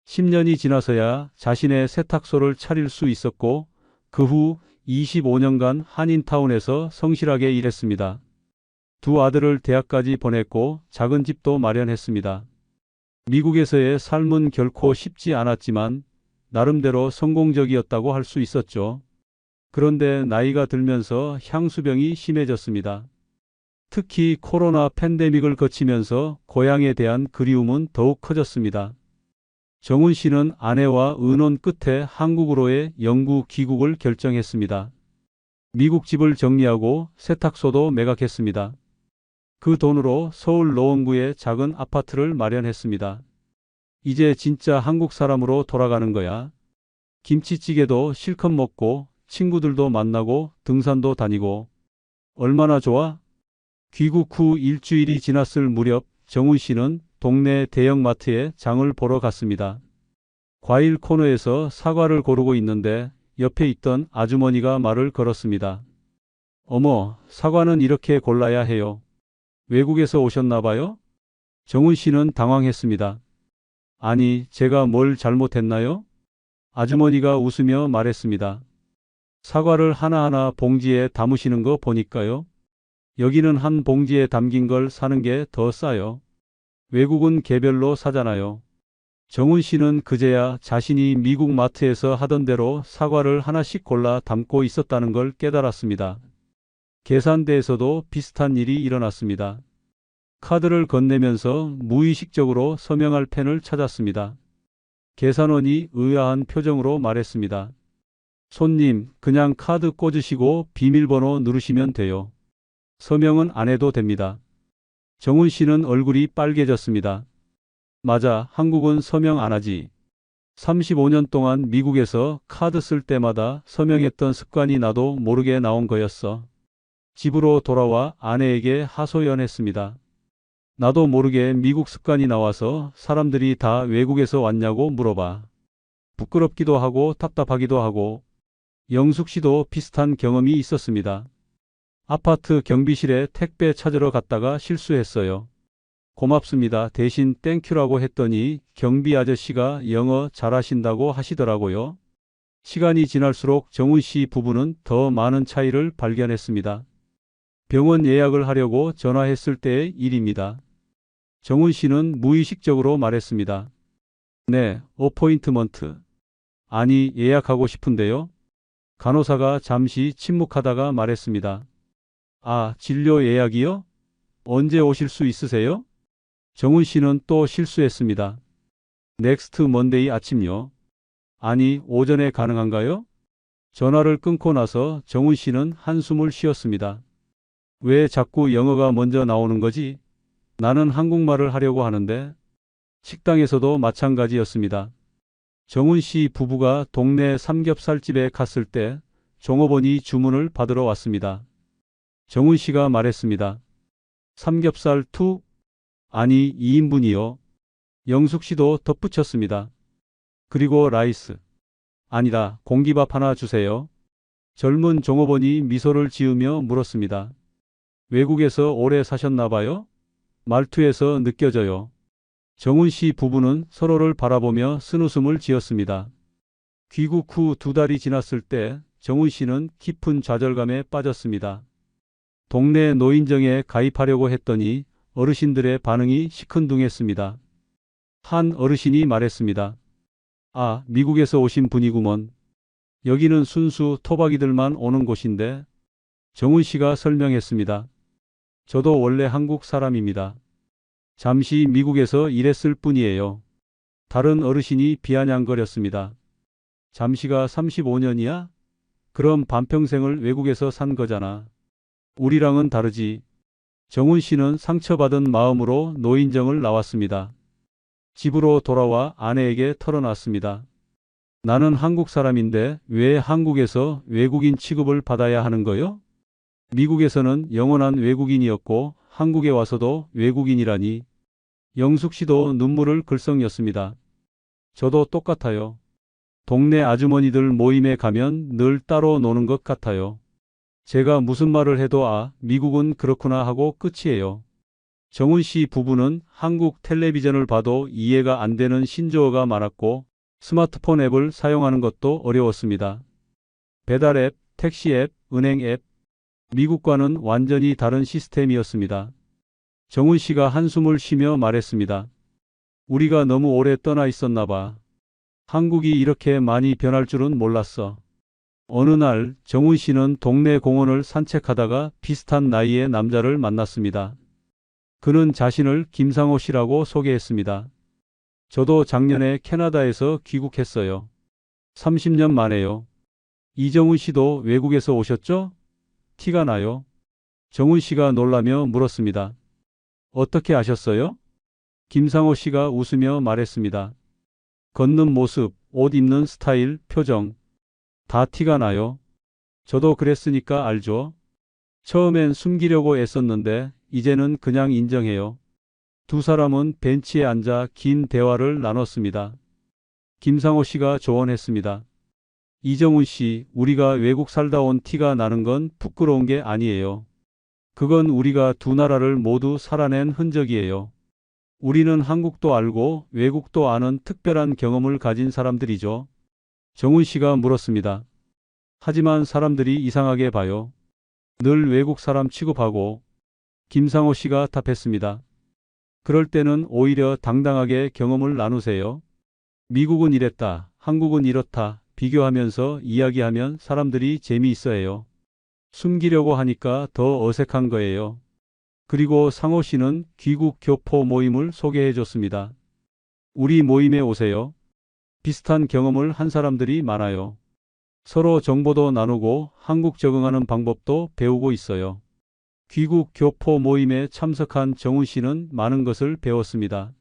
B: 10년이 지나서야 자신의 세탁소를 차릴 수 있었고 그 후 25년간 한인타운에서 성실하게 일했습니다. 두 아들을 대학까지 보냈고 작은 집도 마련했습니다. 미국에서의 삶은 결코 쉽지 않았지만 나름대로 성공적이었다고 할 수 있었죠. 그런데 나이가 들면서 향수병이 심해졌습니다. 특히 코로나 팬데믹을 거치면서 고향에 대한 그리움은 더욱 커졌습니다. 정훈 씨는 아내와 의논 끝에 한국으로의 영구 귀국을 결정했습니다. 미국 집을 정리하고 세탁소도 매각했습니다. 그 돈으로 서울 노원구에 작은 아파트를 마련했습니다. 이제 진짜 한국 사람으로 돌아가는 거야. 김치찌개도 실컷 먹고 친구들도 만나고 등산도 다니고 얼마나 좋아? 귀국 후 일주일이 지났을 무렵 정훈 씨는 동네 대형마트에 장을 보러 갔습니다. 과일 코너에서 사과를 고르고 있는데 옆에 있던 아주머니가 말을 걸었습니다. 어머, 사과는 이렇게 골라야 해요. 외국에서 오셨나 봐요? 정훈 씨는 당황했습니다. 아니, 제가 뭘 잘못했나요? 아주머니가 웃으며 말했습니다. 사과를 하나하나 봉지에 담으시는 거 보니까요. 여기는 한 봉지에 담긴 걸 사는 게 더 싸요. 외국은 개별로 사잖아요. 정훈 씨는 그제야 자신이 미국 마트에서 하던 대로 사과를 하나씩 골라 담고 있었다는 걸 깨달았습니다. 계산대에서도 비슷한 일이 일어났습니다. 카드를 건네면서 무의식적으로 서명할 펜을 찾았습니다. 계산원이 의아한 표정으로 말했습니다. 손님, 그냥 카드 꽂으시고 비밀번호 누르시면 돼요. 서명은 안 해도 됩니다. 정훈 씨는 얼굴이 빨개졌습니다. 맞아, 한국은 서명 안 하지. 35년 동안 미국에서 카드 쓸 때마다 서명했던 습관이 나도 모르게 나온 거였어. 집으로 돌아와 아내에게 하소연했습니다. 나도 모르게 미국 습관이 나와서 사람들이 다 외국에서 왔냐고 물어봐. 부끄럽기도 하고 답답하기도 하고. 영숙 씨도 비슷한 경험이 있었습니다. 아파트 경비실에 택배 찾으러 갔다가 실수했어요. 고맙습니다. 대신 땡큐라고 했더니 경비 아저씨가 영어 잘하신다고 하시더라고요. 시간이 지날수록 정훈 씨 부부는 더 많은 차이를 발견했습니다. 병원 예약을 하려고 전화했을 때의 일입니다. 정훈 씨는 무의식적으로 말했습니다. 네, 어포인트먼트. 아니, 예약하고 싶은데요. 간호사가 잠시 침묵하다가 말했습니다. 아, 진료 예약이요? 언제 오실 수 있으세요? 정훈 씨는 또 실수했습니다. 넥스트 먼데이 아침요. 아니, 오전에 가능한가요? 전화를 끊고 나서 정훈 씨는 한숨을 쉬었습니다. 왜 자꾸 영어가 먼저 나오는 거지? 나는 한국말을 하려고 하는데. 식당에서도 마찬가지였습니다. 정훈 씨 부부가 동네 삼겹살집에 갔을 때 종업원이 주문을 받으러 왔습니다. 정훈 씨가 말했습니다. 삼겹살 2? 아니, 2인분이요. 영숙 씨도 덧붙였습니다. 그리고 라이스. 아니다, 공기밥 하나 주세요. 젊은 종업원이 미소를 지으며 물었습니다. 외국에서 오래 사셨나 봐요? 말투에서 느껴져요. 정훈 씨 부부는 서로를 바라보며 쓴웃음을 지었습니다. 귀국 후 2달이 지났을 때 정훈 씨는 깊은 좌절감에 빠졌습니다. 동네 노인정에 가입하려고 했더니 어르신들의 반응이 시큰둥했습니다. 한 어르신이 말했습니다. 아, 미국에서 오신 분이구먼. 여기는 순수 토박이들만 오는 곳인데. 정훈 씨가 설명했습니다. 저도 원래 한국 사람입니다. 잠시 미국에서 일했을 뿐이에요. 다른 어르신이 비아냥거렸습니다. 잠시가 35년이야? 그럼 반평생을 외국에서 산 거잖아. 우리랑은 다르지. 정훈 씨는 상처받은 마음으로 노인정을 나왔습니다. 집으로 돌아와 아내에게 털어놨습니다. 나는 한국 사람인데 왜 한국에서 외국인 취급을 받아야 하는 거요? 미국에서는 영원한 외국인이었고 한국에 와서도 외국인이라니. 영숙 씨도 눈물을 글썽였습니다. 저도 똑같아요. 동네 아주머니들 모임에 가면 늘 따로 노는 것 같아요. 제가 무슨 말을 해도 아, 미국은 그렇구나 하고 끝이에요. 정훈 씨 부부는 한국 텔레비전을 봐도 이해가 안 되는 신조어가 많았고 스마트폰 앱을 사용하는 것도 어려웠습니다. 배달 앱, 택시 앱, 은행 앱. 미국과는 완전히 다른 시스템이었습니다. 정훈 씨가 한숨을 쉬며 말했습니다. 우리가 너무 오래 떠나 있었나 봐. 한국이 이렇게 많이 변할 줄은 몰랐어. 어느 날 정훈 씨는 동네 공원을 산책하다가 비슷한 나이의 남자를 만났습니다. 그는 자신을 김상호 씨라고 소개했습니다. 저도 작년에 캐나다에서 귀국했어요. 30년 만에요. 이정훈 씨도 외국에서 오셨죠? 티가 나요. 정훈 씨가 놀라며 물었습니다. 어떻게 아셨어요? 김상호 씨가 웃으며 말했습니다. 걷는 모습, 옷 입는 스타일, 표정. 다 티가 나요. 저도 그랬으니까 알죠. 처음엔 숨기려고 애썼는데 이제는 그냥 인정해요. 두 사람은 벤치에 앉아 긴 대화를 나눴습니다. 김상호 씨가 조언했습니다. 이정훈 씨, 우리가 외국 살다 온 티가 나는 건 부끄러운 게 아니에요. 그건 우리가 두 나라를 모두 살아낸 흔적이에요. 우리는 한국도 알고 외국도 아는 특별한 경험을 가진 사람들이죠. 정훈 씨가 물었습니다. 하지만 사람들이 이상하게 봐요. 늘 외국 사람 취급하고. 김상호 씨가 답했습니다. 그럴 때는 오히려 당당하게 경험을 나누세요. 미국은 이랬다, 한국은 이렇다 비교하면서 이야기하면 사람들이 재미있어해요. 숨기려고 하니까 더 어색한 거예요. 그리고 상호 씨는 귀국 교포 모임을 소개해 줬습니다. 우리 모임에 오세요. 비슷한 경험을 한 사람들이 많아요. 서로 정보도 나누고 한국 적응하는 방법도 배우고 있어요. 귀국 교포 모임에 참석한 정훈 씨는 많은 것을 배웠습니다.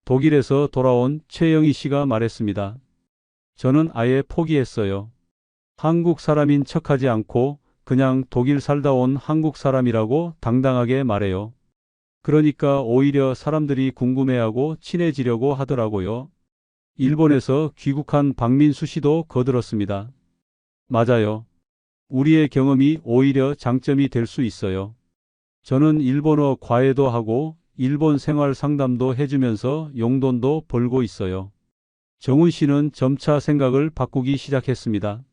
B: 독일에서 돌아온 최영희 씨가 말했습니다. 저는 아예 포기했어요. 한국 사람인 척하지 않고 그냥 독일 살다 온 한국 사람이라고 당당하게 말해요. 그러니까 오히려 사람들이 궁금해하고 친해지려고 하더라고요. 일본에서 귀국한 박민수 씨도 거들었습니다. 맞아요. 우리의 경험이 오히려 장점이 될 수 있어요. 저는 일본어 과외도 하고 일본 생활 상담도 해주면서 용돈도 벌고 있어요. 정훈 씨는 점차 생각을 바꾸기 시작했습니다.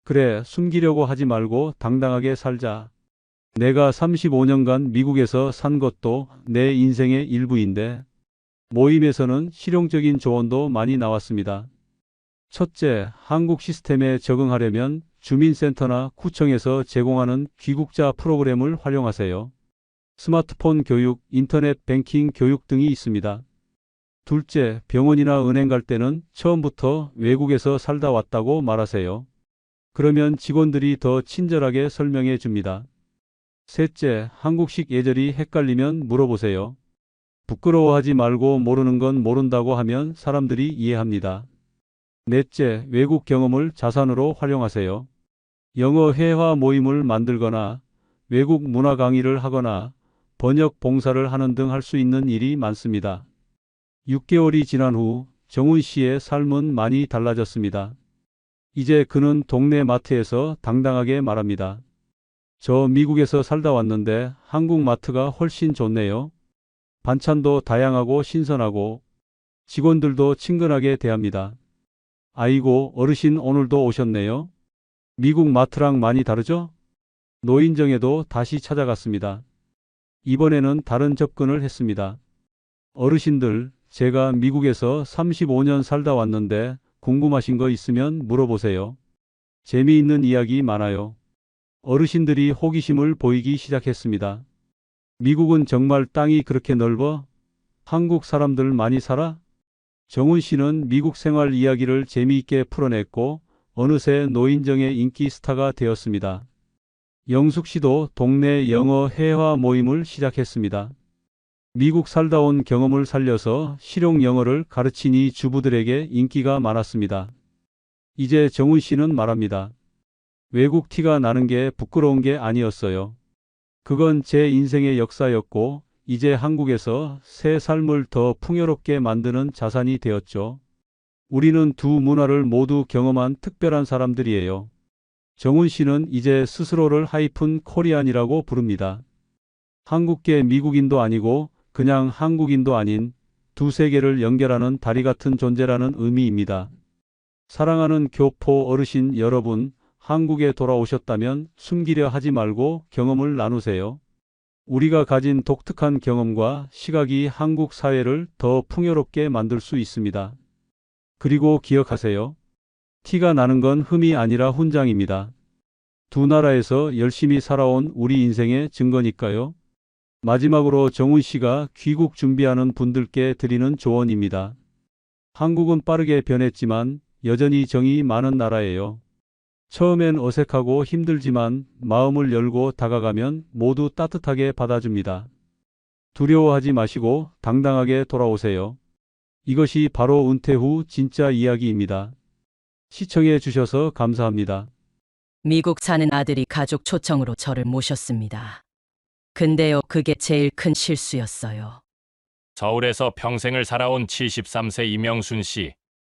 B: 그래, 숨기려고 하지 말고 당당하게 살자. 내가 35년간 미국에서 산 것도 내 인생의 일부인데. 모임에서는 실용적인 조언도 많이 나왔습니다. 첫째, 한국 시스템에 적응하려면 주민센터나 구청에서 제공하는 귀국자 프로그램을 활용하세요. 스마트폰 교육, 인터넷 뱅킹 교육 등이 있습니다. 둘째, 병원이나 은행 갈 때는 처음부터 외국에서 살다 왔다고 말하세요. 그러면 직원들이 더 친절하게 설명해 줍니다. 셋째, 한국식 예절이 헷갈리면 물어보세요. 부끄러워하지 말고 모르는 건 모른다고 하면 사람들이 이해합니다. 넷째, 외국 경험을 자산으로 활용하세요. 영어 회화 모임을 만들거나 외국 문화 강의를 하거나 번역 봉사를 하는 등 할 수 있는 일이 많습니다. 6개월이 지난 후 정훈 씨의 삶은 많이 달라졌습니다. 이제 그는 동네 마트에서 당당하게 말합니다. 저 미국에서 살다 왔는데 한국 마트가 훨씬 좋네요. 반찬도 다양하고 신선하고 직원들도 친근하게 대합니다. 아이고, 어르신 오늘도 오셨네요. 미국 마트랑 많이 다르죠? 노인정에도 다시 찾아갔습니다. 이번에는 다른 접근을 했습니다. 어르신들, 제가 미국에서 35년 살다 왔는데 궁금하신 거 있으면 물어보세요. 재미있는 이야기 많아요. 어르신들이 호기심을 보이기 시작했습니다. 미국은 정말 땅이 그렇게 넓어? 한국 사람들 많이 살아? 정훈 씨는 미국 생활 이야기를 재미있게 풀어냈고 어느새 노인정의 인기 스타가 되었습니다. 영숙 씨도 동네 영어 회화 모임을 시작했습니다. 미국 살다 온 경험을 살려서 실용 영어를 가르치니 주부들에게 인기가 많았습니다. 이제 정훈 씨는 말합니다. 외국 티가 나는 게 부끄러운 게 아니었어요. 그건 제 인생의 역사였고 이제 한국에서 새 삶을 더 풍요롭게 만드는 자산이 되었죠. 우리는 두 문화를 모두 경험한 특별한 사람들이에요. 정훈 씨는 이제 스스로를 하이픈 코리안이라고 부릅니다. 한국계 미국인도 아니고 그냥 한국인도 아닌 두 세계를 연결하는 다리 같은 존재라는 의미입니다. 사랑하는 교포 어르신 여러분, 한국에 돌아오셨다면 숨기려 하지 말고 경험을 나누세요. 우리가 가진 독특한 경험과 시각이 한국 사회를 더 풍요롭게 만들 수 있습니다. 그리고 기억하세요. 티가 나는 건 흠이 아니라 훈장입니다. 두 나라에서 열심히 살아온 우리 인생의 증거니까요. 마지막으로 정훈 씨가 귀국 준비하는 분들께 드리는 조언입니다. 한국은 빠르게 변했지만 여전히 정이 많은 나라예요. 처음엔 어색하고 힘들지만 마음을 열고 다가가면 모두 따뜻하게 받아줍니다. 두려워하지 마시고 당당하게 돌아오세요. 이것이 바로 은퇴 후 진짜 이야기입니다. 시청해 주셔서 감사합니다.
C: 미국 사는 아들이 가족 초청으로 저를 모셨습니다. 근데요, 그게 제일 큰 실수였어요.
A: 서울에서 평생을 살아온 73세 이명순 씨.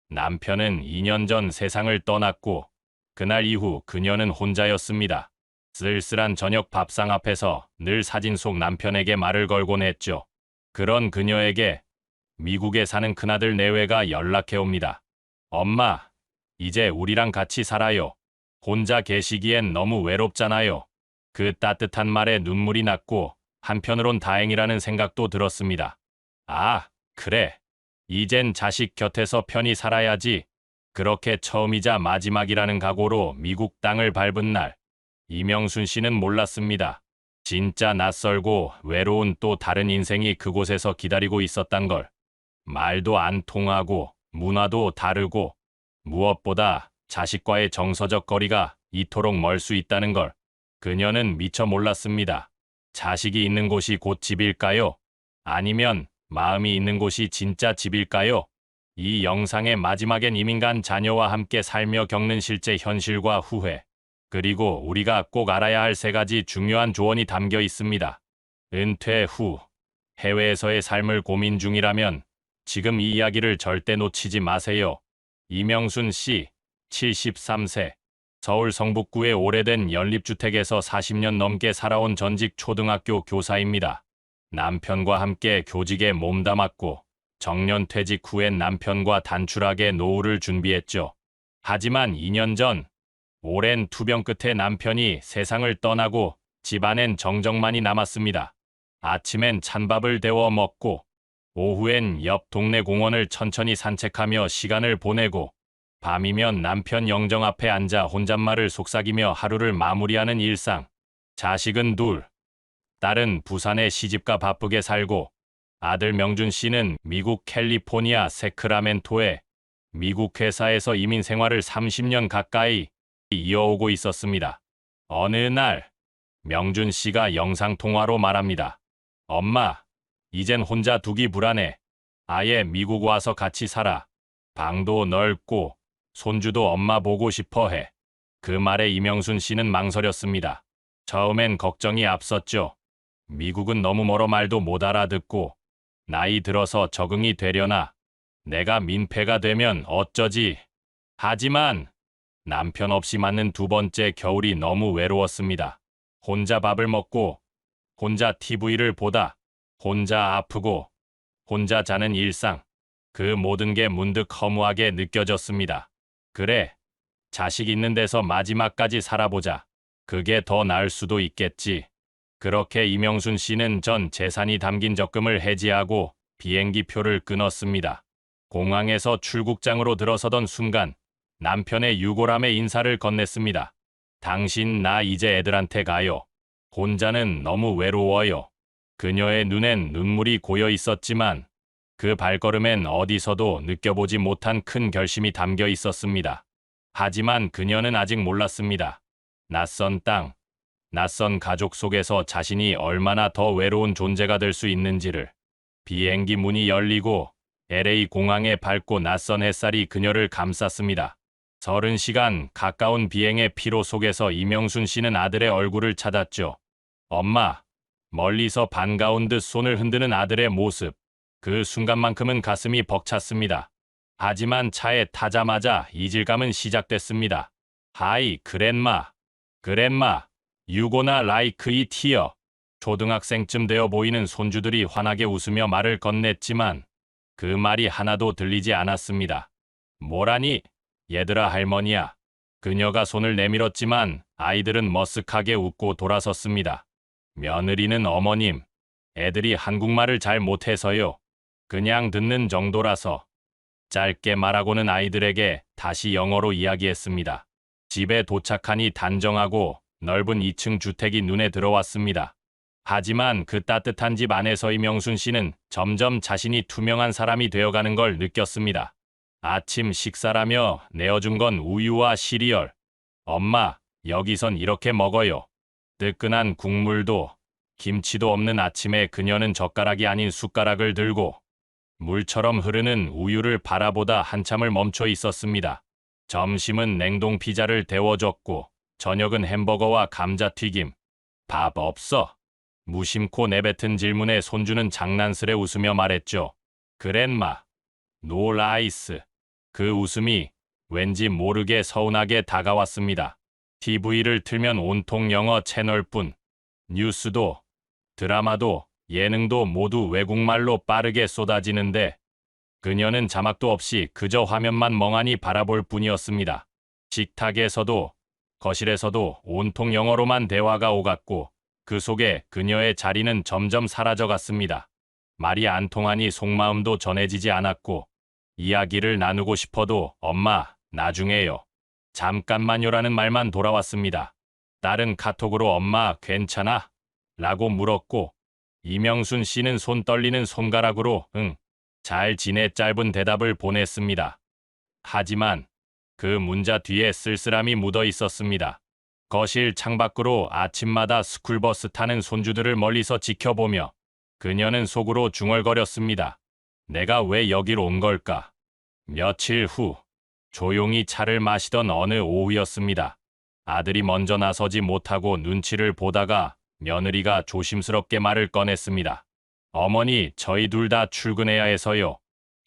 A: 남편은 2년 전 세상을 떠났고 그날 이후 그녀는 혼자였습니다. 쓸쓸한 저녁 밥상 앞에서 늘 사진 속 남편에게 말을 걸곤 했죠. 그런 그녀에게 미국에 사는 큰아들 내외가 연락해 옵니다. 엄마, 이제 우리랑 같이 살아요. 혼자 계시기엔 너무 외롭잖아요. 그 따뜻한 말에 눈물이 났고 한편으론 다행이라는 생각도 들었습니다. 아, 그래. 이젠 자식 곁에서 편히 살아야지. 그렇게 처음이자 마지막이라는 각오로 미국 땅을 밟은 날, 이명순 씨는 몰랐습니다. 진짜 낯설고 외로운 또 다른 인생이 그곳에서 기다리고 있었단 걸. 말도 안 통하고 문화도 다르고 무엇보다 자식과의 정서적 거리가 이토록 멀 수 있다는 걸 그녀는 미처 몰랐습니다. 자식이 있는 곳이 곧 집일까요? 아니면 마음이 있는 곳이 진짜 집일까요? 이 영상의 마지막엔 이민간 자녀와 함께 살며 겪는 실제 현실과 후회, 그리고 우리가 꼭 알아야 할 세 가지 중요한 조언이 담겨 있습니다. 은퇴 후 해외에서의 삶을 고민 중이라면 지금 이 이야기를 절대 놓치지 마세요. 이명순 씨, 73세, 서울 성북구의 오래된 연립주택에서 40년 넘게 살아온 전직 초등학교 교사입니다. 남편과 함께 교직에 몸담았고 정년퇴직 후엔 남편과 단출하게 노후를 준비했죠. 하지만 2년 전 오랜 투병 끝에 남편이 세상을 떠나고 집안엔 정적만이 남았습니다. 아침엔 찬밥을 데워 먹고 오후엔 옆 동네 공원을 천천히 산책하며 시간을 보내고 밤이면 남편 영정 앞에 앉아 혼잣말을 속삭이며 하루를 마무리하는 일상. 자식은 둘, 딸은 부산에 시집가 바쁘게 살고 아들 명준 씨는 미국 캘리포니아 세크라멘토에 미국 회사에서 이민 생활을 30년 가까이 이어오고 있었습니다. 어느 날 명준 씨가 영상통화로 말합니다. 엄마, 이젠 혼자 두기 불안해. 아예 미국 와서 같이 살아. 방도 넓고 손주도 엄마 보고 싶어 해. 그 말에 이명순 씨는 망설였습니다. 처음엔 걱정이 앞섰죠. 미국은 너무 멀어 말도 못 알아듣고 나이 들어서 적응이 되려나. 내가 민폐가 되면 어쩌지? 하지만 남편 없이 맞는 두 번째 겨울이 너무 외로웠습니다. 혼자 밥을 먹고, 혼자 TV를 보다, 혼자 아프고, 혼자 자는 일상. 그 모든 게 문득 허무하게 느껴졌습니다. 그래, 자식 있는 데서 마지막까지 살아보자. 그게 더 나을 수도 있겠지. 그렇게 이명순 씨는 전 재산이 담긴 적금을 해지하고 비행기 표를 끊었습니다. 공항에서 출국장으로 들어서던 순간 남편의 유골함에 인사를 건넸습니다. 당신 나 이제 애들한테 가요. 혼자는 너무 외로워요. 그녀의 눈엔 눈물이 고여 있었지만 그 발걸음엔 어디서도 느껴보지 못한 큰 결심이 담겨 있었습니다. 하지만 그녀는 아직 몰랐습니다. 낯선 땅, 낯선 가족 속에서 자신이 얼마나 더 외로운 존재가 될 수 있는지를. 비행기 문이 열리고 LA 공항에 밝고 낯선 햇살이 그녀를 감쌌습니다. 30시간 가까운 비행의 피로 속에서 이명순 씨는 아들의 얼굴을 찾았죠. 엄마, 멀리서 반가운 듯 손을 흔드는 아들의 모습. 그 순간만큼은 가슴이 벅찼습니다. 하지만 차에 타자마자 이질감은 시작됐습니다. 하이, 그랜마. 그랜마, 유고나 라이크 이 티어. 초등학생쯤 되어 보이는 손주들이 환하게 웃으며 말을 건넸지만 그 말이 하나도 들리지 않았습니다. 뭐라니? 얘들아 할머니야. 그녀가 손을 내밀었지만 아이들은 머쓱하게 웃고 돌아섰습니다. 며느리는 어머님. 애들이 한국말을 잘 못해서요. 그냥 듣는 정도라서. 짧게 말하고는 아이들에게 다시 영어로 이야기했습니다. 집에 도착하니 단정하고 넓은 2층 주택이 눈에 들어왔습니다. 하지만 그 따뜻한 집 안에서 이명순 씨는 점점 자신이 투명한 사람이 되어가는 걸 느꼈습니다. 아침 식사라며 내어준 건 우유와 시리얼. 엄마, 여기선 이렇게 먹어요. 뜨끈한 국물도, 김치도 없는 아침에 그녀는 젓가락이 아닌 숟가락을 들고 물처럼 흐르는 우유를 바라보다 한참을 멈춰 있었습니다. 점심은 냉동 피자를 데워줬고 저녁은 햄버거와 감자튀김. 밥 없어? 무심코 내뱉은 질문에 손주는 장난스레 웃으며 말했죠. 그랜마, 노 라이스. 그 웃음이 왠지 모르게 서운하게 다가왔습니다. TV를 틀면 온통 영어 채널뿐. 뉴스도, 드라마도, 예능도 모두 외국말로 빠르게 쏟아지는데 그녀는 자막도 없이 그저 화면만 멍하니 바라볼 뿐이었습니다. 식탁에서도 거실에서도 온통 영어로만 대화가 오갔고 그 속에 그녀의 자리는 점점 사라져갔습니다. 말이 안 통하니 속마음도 전해지지 않았고 이야기를 나누고 싶어도 엄마, 나중에요. 잠깐만요라는 말만 돌아왔습니다. 딸은 카톡으로 엄마 괜찮아? 라고 물었고 이명순 씨는 손 떨리는 손가락으로 응, 잘 지내 짧은 대답을 보냈습니다. 하지만 그 문자 뒤에 쓸쓸함이 묻어 있었습니다. 거실 창밖으로 아침마다 스쿨버스 타는 손주들을 멀리서 지켜보며 그녀는 속으로 중얼거렸습니다. 내가 왜 여기로 온 걸까? 며칠 후 조용히 차를 마시던 어느 오후였습니다. 아들이 먼저 나서지 못하고 눈치를 보다가 며느리가 조심스럽게 말을 꺼냈습니다. 어머니, 저희 둘 다 출근해야 해서요.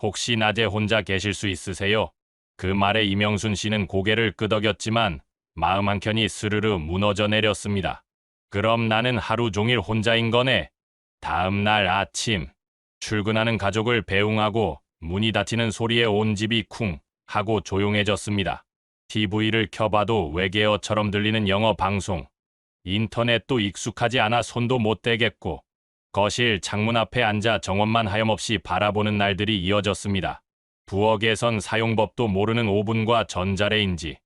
A: 혹시 낮에 혼자 계실 수 있으세요? 그 말에 이명순 씨는 고개를 끄덕였지만 마음 한켠이 스르르 무너져 내렸습니다. 그럼 나는 하루 종일 혼자인 거네. 다음 날 아침, 출근하는 가족을 배웅하고 문이 닫히는 소리에 온 집이 쿵 하고 조용해졌습니다. TV를 켜봐도 외계어처럼 들리는 영어 방송. 인터넷도 익숙하지 않아 손도 못 대겠고 거실 창문 앞에 앉아 정원만 하염없이 바라보는 날들이 이어졌습니다. 부엌에선 사용법도 모르는 오븐과 전자레인지,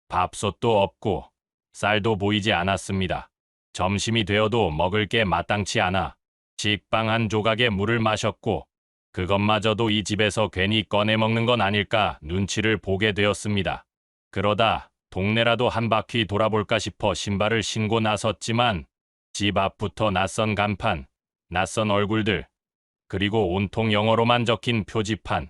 A: 밥솥도 없고 쌀도 보이지 않았습니다. 점심이 되어도 먹을 게 마땅치 않아 식빵 한 조각에 물을 마셨고 그것마저도 이 집에서 괜히 꺼내 먹는 건 아닐까 눈치를 보게 되었습니다. 그러다 동네라도 한 바퀴 돌아볼까 싶어 신발을 신고 나섰지만 집 앞부터 낯선 간판, 낯선 얼굴들, 그리고 온통 영어로만 적힌 표지판.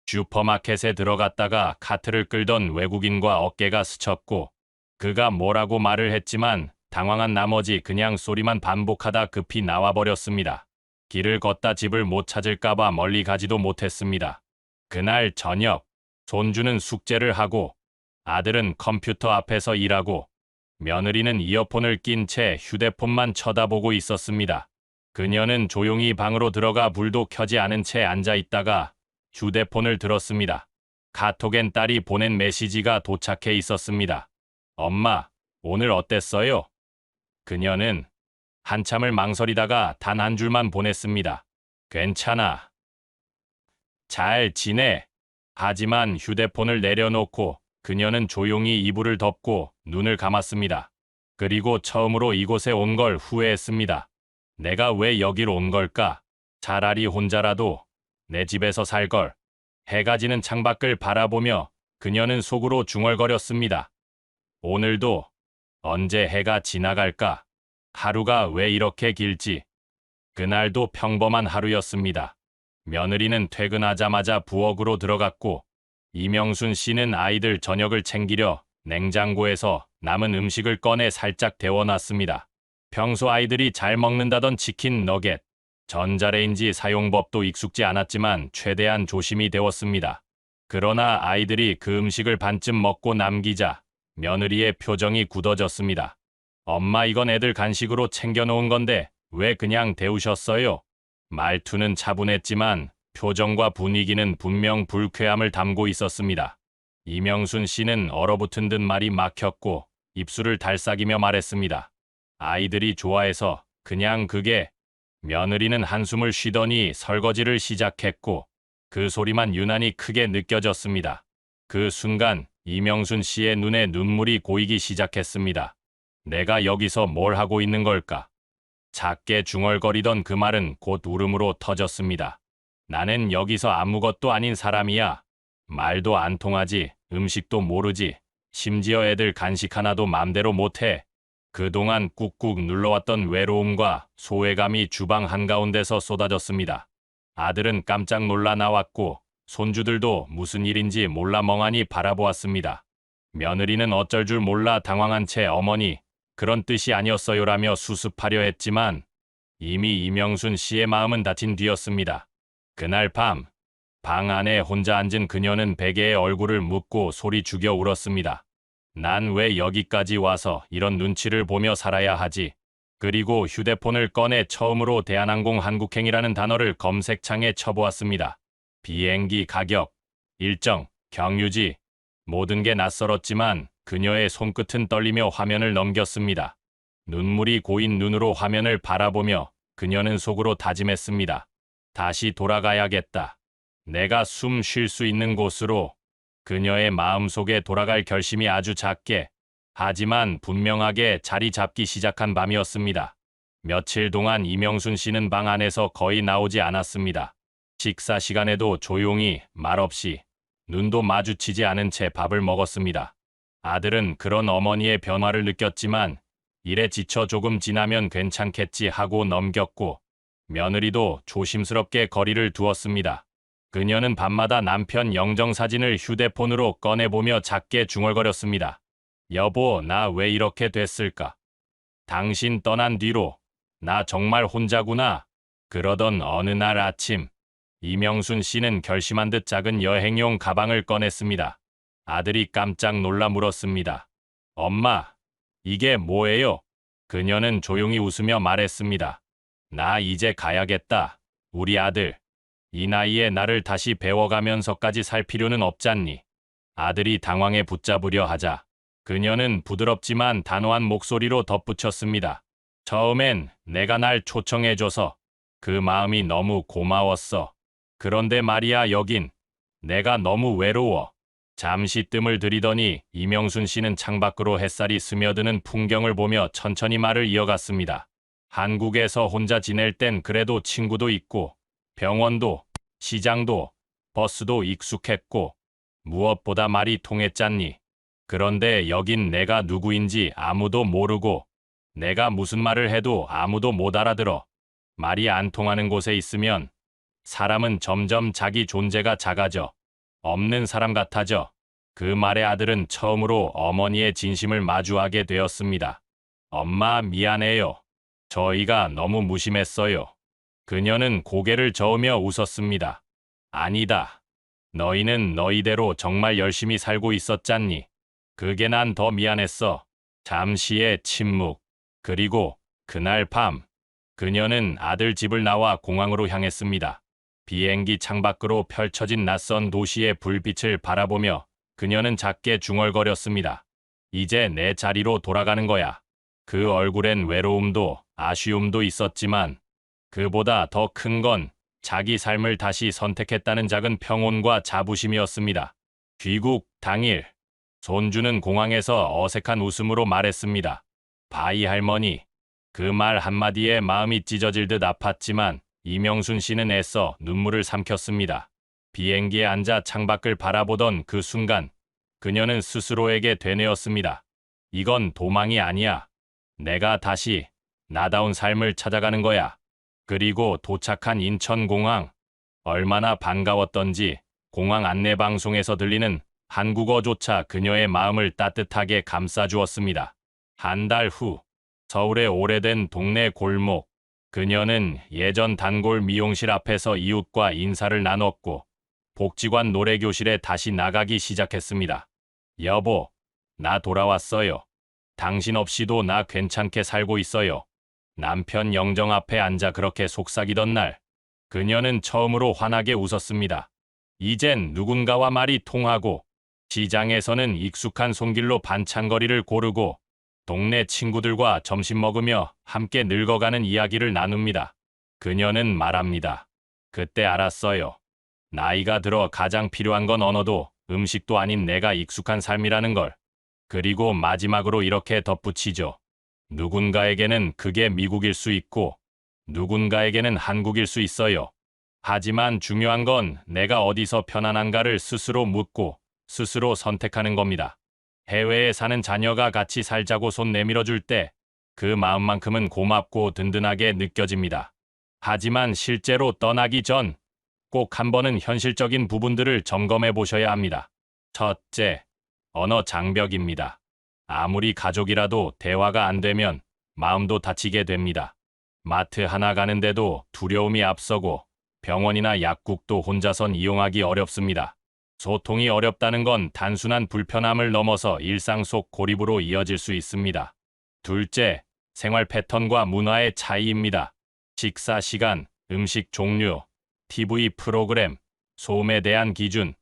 A: 슈퍼마켓에 들어갔다가 카트를 끌던 외국인과 어깨가 스쳤고 그가 뭐라고 말을 했지만 당황한 나머지 그냥 소리만 반복하다 급히 나와버렸습니다. 길을 걷다 집을 못 찾을까봐 멀리 가지도 못했습니다. 그날 저녁, 손주는 숙제를 하고 아들은 컴퓨터 앞에서 일하고 며느리는 이어폰을 낀 채 휴대폰만 쳐다보고 있었습니다. 그녀는 조용히 방으로 들어가 불도 켜지 않은 채 앉아 있다가 휴대폰을 들었습니다. 카톡엔 딸이 보낸 메시지가 도착해 있었습니다. 엄마, 오늘 어땠어요? 그녀는 한참을 망설이다가 단 한 줄만 보냈습니다. 괜찮아. 잘 지내. 하지만 휴대폰을 내려놓고 그녀는 조용히 이불을 덮고 눈을 감았습니다. 그리고 처음으로 이곳에 온 걸 후회했습니다. 내가 왜 여기로 온 걸까? 차라리 혼자라도 내 집에서 살 걸. 해가 지는 창밖을 바라보며 그녀는 속으로 중얼거렸습니다. 오늘도 언제 해가 지나갈까? 하루가 왜 이렇게 길지? 그날도 평범한 하루였습니다. 며느리는 퇴근하자마자 부엌으로 들어갔고 이명순 씨는 아이들 저녁을 챙기려 냉장고에서 남은 음식을 꺼내 살짝 데워놨습니다. 평소 아이들이 잘 먹는다던 치킨 너겟, 전자레인지 사용법도 익숙지 않았지만 최대한 조심히 데웠습니다. 그러나 아이들이 그 음식을 반쯤 먹고 남기자 며느리의 표정이 굳어졌습니다. 엄마, 이건 애들 간식으로 챙겨놓은 건데 왜 그냥 데우셨어요? 말투는 차분했지만 표정과 분위기는 분명 불쾌함을 담고 있었습니다. 이명순 씨는 얼어붙은 듯 말이 막혔고 입술을 달싹이며 말했습니다. 아이들이 좋아해서 그냥 그게. 며느리는 한숨을 쉬더니 설거지를 시작했고 그 소리만 유난히 크게 느껴졌습니다. 그 순간 이명순 씨의 눈에 눈물이 고이기 시작했습니다. 내가 여기서 뭘 하고 있는 걸까? 작게 중얼거리던 그 말은 곧 울음으로 터졌습니다. 나는 여기서 아무것도 아닌 사람이야. 말도 안 통하지, 음식도 모르지, 심지어 애들 간식 하나도 맘대로 못해. 그동안 꾹꾹 눌러왔던 외로움과 소외감이 주방 한가운데서 쏟아졌습니다. 아들은 깜짝 놀라 나왔고 손주들도 무슨 일인지 몰라 멍하니 바라보았습니다. 며느리는 어쩔 줄 몰라 당황한 채 어머니, 그런 뜻이 아니었어요라며 수습하려 했지만 이미 이명순 씨의 마음은 다친 뒤였습니다. 그날 밤, 방 안에 혼자 앉은 그녀는 베개에 얼굴을 묻고 소리 죽여 울었습니다. 난 왜 여기까지 와서 이런 눈치를 보며 살아야 하지? 그리고 휴대폰을 꺼내 처음으로 대한항공 한국행이라는 단어를 검색창에 쳐보았습니다. 비행기 가격, 일정, 경유지, 모든 게 낯설었지만 그녀의 손끝은 떨리며 화면을 넘겼습니다. 눈물이 고인 눈으로 화면을 바라보며 그녀는 속으로 다짐했습니다. 다시 돌아가야겠다. 내가 숨 쉴 수 있는 곳으로. 그녀의 마음속에 돌아갈 결심이 아주 작게, 하지만 분명하게 자리 잡기 시작한 밤이었습니다. 며칠 동안 이명순 씨는 방 안에서 거의 나오지 않았습니다. 식사 시간에도 조용히, 말없이, 눈도 마주치지 않은 채 밥을 먹었습니다. 아들은 그런 어머니의 변화를 느꼈지만 일에 지쳐 조금 지나면 괜찮겠지 하고 넘겼고 며느리도 조심스럽게 거리를 두었습니다. 그녀는 밤마다 남편 영정사진을 휴대폰으로 꺼내보며 작게 중얼거렸습니다. 여보, 나 왜 이렇게 됐을까? 당신 떠난 뒤로 나 정말 혼자구나. 그러던 어느 날 아침, 이명순 씨는 결심한 듯 작은 여행용 가방을 꺼냈습니다. 아들이 깜짝 놀라 물었습니다. 엄마, 이게 뭐예요? 그녀는 조용히 웃으며 말했습니다. 나 이제 가야겠다. 우리 아들. 이 나이에 나를 다시 배워가면서까지 살 필요는 없잖니. 아들이 당황해 붙잡으려 하자 그녀는 부드럽지만 단호한 목소리로 덧붙였습니다. 처음엔 내가 날 초청해줘서 그 마음이 너무 고마웠어. 그런데 말이야, 여긴 내가 너무 외로워. 잠시 뜸을 들이더니 이명순 씨는 창밖으로 햇살이 스며드는 풍경을 보며 천천히 말을 이어갔습니다. 한국에서 혼자 지낼 땐 그래도 친구도 있고 병원도, 시장도, 버스도 익숙했고 무엇보다 말이 통했잖니. 그런데 여긴 내가 누구인지 아무도 모르고 내가 무슨 말을 해도 아무도 못 알아들어. 말이 안 통하는 곳에 있으면 사람은 점점 자기 존재가 작아져 없는 사람 같아져. 그 말에 아들은 처음으로 어머니의 진심을 마주하게 되었습니다. 엄마, 미안해요. 저희가 너무 무심했어요. 그녀는 고개를 저으며 웃었습니다. 아니다. 너희는 너희대로 정말 열심히 살고 있었잖니. 그게 난 더 미안했어. 잠시의 침묵. 그리고 그날 밤, 그녀는 아들 집을 나와 공항으로 향했습니다. 비행기 창밖으로 펼쳐진 낯선 도시의 불빛을 바라보며 그녀는 작게 중얼거렸습니다. 이제 내 자리로 돌아가는 거야. 그 얼굴엔 외로움도 아쉬움도 있었지만 그보다 더 큰 건 자기 삶을 다시 선택했다는 작은 평온과 자부심이었습니다. 귀국 당일, 손주는 공항에서 어색한 웃음으로 말했습니다. 바이 할머니. 그 말 한마디에 마음이 찢어질 듯 아팠지만 이명순 씨는 애써 눈물을 삼켰습니다. 비행기에 앉아 창밖을 바라보던 그 순간 그녀는 스스로에게 되뇌었습니다. 이건 도망이 아니야. 내가 다시 나다운 삶을 찾아가는 거야. 그리고 도착한 인천공항. 얼마나 반가웠던지 공항 안내방송에서 들리는 한국어조차 그녀의 마음을 따뜻하게 감싸주었습니다. 한 달 후, 서울의 오래된 동네 골목. 그녀는 예전 단골 미용실 앞에서 이웃과 인사를 나눴고 복지관 노래교실에 다시 나가기 시작했습니다. 여보, 나 돌아왔어요. 당신 없이도 나 괜찮게 살고 있어요. 남편 영정 앞에 앉아 그렇게 속삭이던 날, 그녀는 처음으로 환하게 웃었습니다. 이젠 누군가와 말이 통하고, 시장에서는 익숙한 손길로 반찬거리를 고르고, 동네 친구들과 점심 먹으며 함께 늙어가는 이야기를 나눕니다. 그녀는 말합니다. 그때 알았어요. 나이가 들어 가장 필요한 건 언어도 음식도 아닌 내가 익숙한 삶이라는 걸. 그리고 마지막으로 이렇게 덧붙이죠. 누군가에게는 그게 미국일 수 있고 누군가에게는 한국일 수 있어요. 하지만 중요한 건 내가 어디서 편안한가를 스스로 묻고 스스로 선택하는 겁니다. 해외에 사는 자녀가 같이 살자고 손 내밀어줄 때 그 마음만큼은 고맙고 든든하게 느껴집니다. 하지만 실제로 떠나기 전 꼭 한 번은 현실적인 부분들을 점검해 보셔야 합니다. 첫째, 언어 장벽입니다. 아무리 가족이라도 대화가 안 되면 마음도 다치게 됩니다. 마트 하나 가는데도 두려움이 앞서고 병원이나 약국도 혼자선 이용하기 어렵습니다. 소통이 어렵다는 건 단순한 불편함을 넘어서 일상 속 고립으로 이어질 수 있습니다. 둘째, 생활 패턴과 문화의 차이입니다. 식사 시간, 음식 종류, TV 프로그램, 소음에 대한 기준,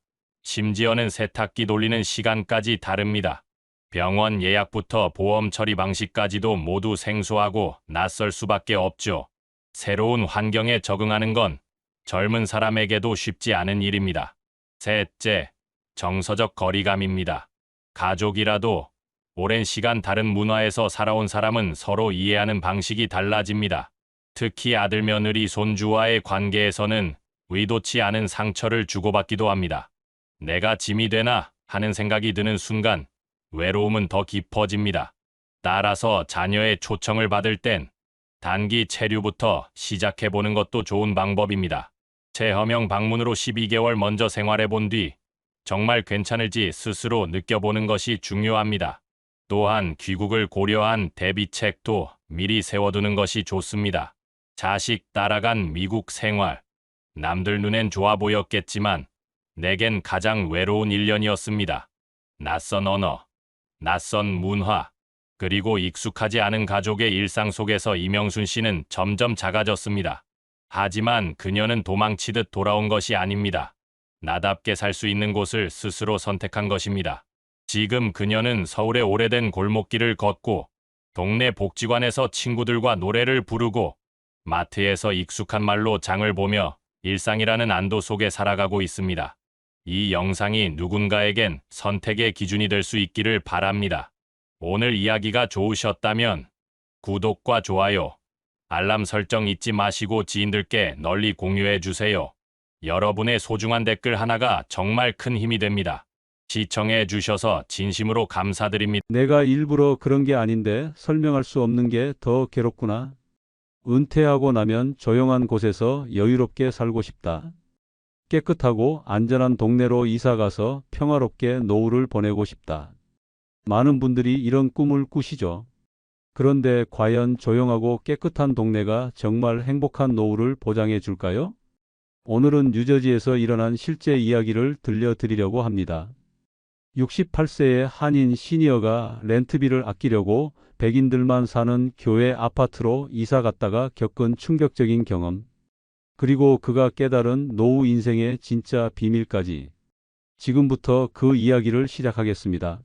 A: 심지어는 세탁기 돌리는 시간까지 다릅니다. 병원 예약부터 보험 처리 방식까지도 모두 생소하고 낯설 수밖에 없죠. 새로운 환경에 적응하는 건 젊은 사람에게도 쉽지 않은 일입니다. 셋째, 정서적 거리감입니다. 가족이라도 오랜 시간 다른 문화에서 살아온 사람은 서로 이해하는 방식이 달라집니다. 특히 아들 며느리 손주와의 관계에서는 의도치 않은 상처를 주고받기도 합니다. 내가 짐이 되나 하는 생각이 드는 순간 외로움은 더 깊어집니다. 따라서 자녀의 초청을 받을 땐 단기 체류부터 시작해보는 것도 좋은 방법입니다. 체험형 방문으로 12개월 먼저 생활해본 뒤 정말 괜찮을지 스스로 느껴보는 것이 중요합니다. 또한 귀국을 고려한 대비책도 미리 세워두는 것이 좋습니다. 자식 따라간 미국 생활. 남들 눈엔 좋아 보였겠지만 내겐 가장 외로운 1년이었습니다. 낯선 언어, 낯선 문화, 그리고 익숙하지 않은 가족의 일상 속에서 이명순 씨는 점점 작아졌습니다. 하지만 그녀는 도망치듯 돌아온 것이 아닙니다. 나답게 살 수 있는 곳을 스스로 선택한 것입니다. 지금 그녀는 서울의 오래된 골목길을 걷고 동네 복지관에서 친구들과 노래를 부르고 마트에서 익숙한 말로 장을 보며 일상이라는 안도 속에 살아가고 있습니다. 이 영상이 누군가에겐 선택의 기준이 될 수 있기를 바랍니다. 오늘 이야기가 좋으셨다면 구독과 좋아요, 알람 설정 잊지 마시고 지인들께 널리 공유해 주세요. 여러분의 소중한 댓글 하나가 정말 큰 힘이 됩니다. 시청해 주셔서 진심으로 감사드립니다.
B: 내가 일부러 그런 게 아닌데 설명할 수 없는 게 더 괴롭구나. 은퇴하고 나면 조용한 곳에서 여유롭게 살고 싶다. 깨끗하고 안전한 동네로 이사가서 평화롭게 노후를 보내고 싶다. 많은 분들이 이런 꿈을 꾸시죠. 그런데 과연 조용하고 깨끗한 동네가 정말 행복한 노후를 보장해 줄까요? 오늘은 뉴저지에서 일어난 실제 이야기를 들려드리려고 합니다. 68세의 한인 시니어가 렌트비를 아끼려고 백인들만 사는 교회 아파트로 이사 갔다가 겪은 충격적인 경험. 그리고 그가 깨달은 노후 인생의 진짜 비밀까지. 지금부터 그 이야기를 시작하겠습니다.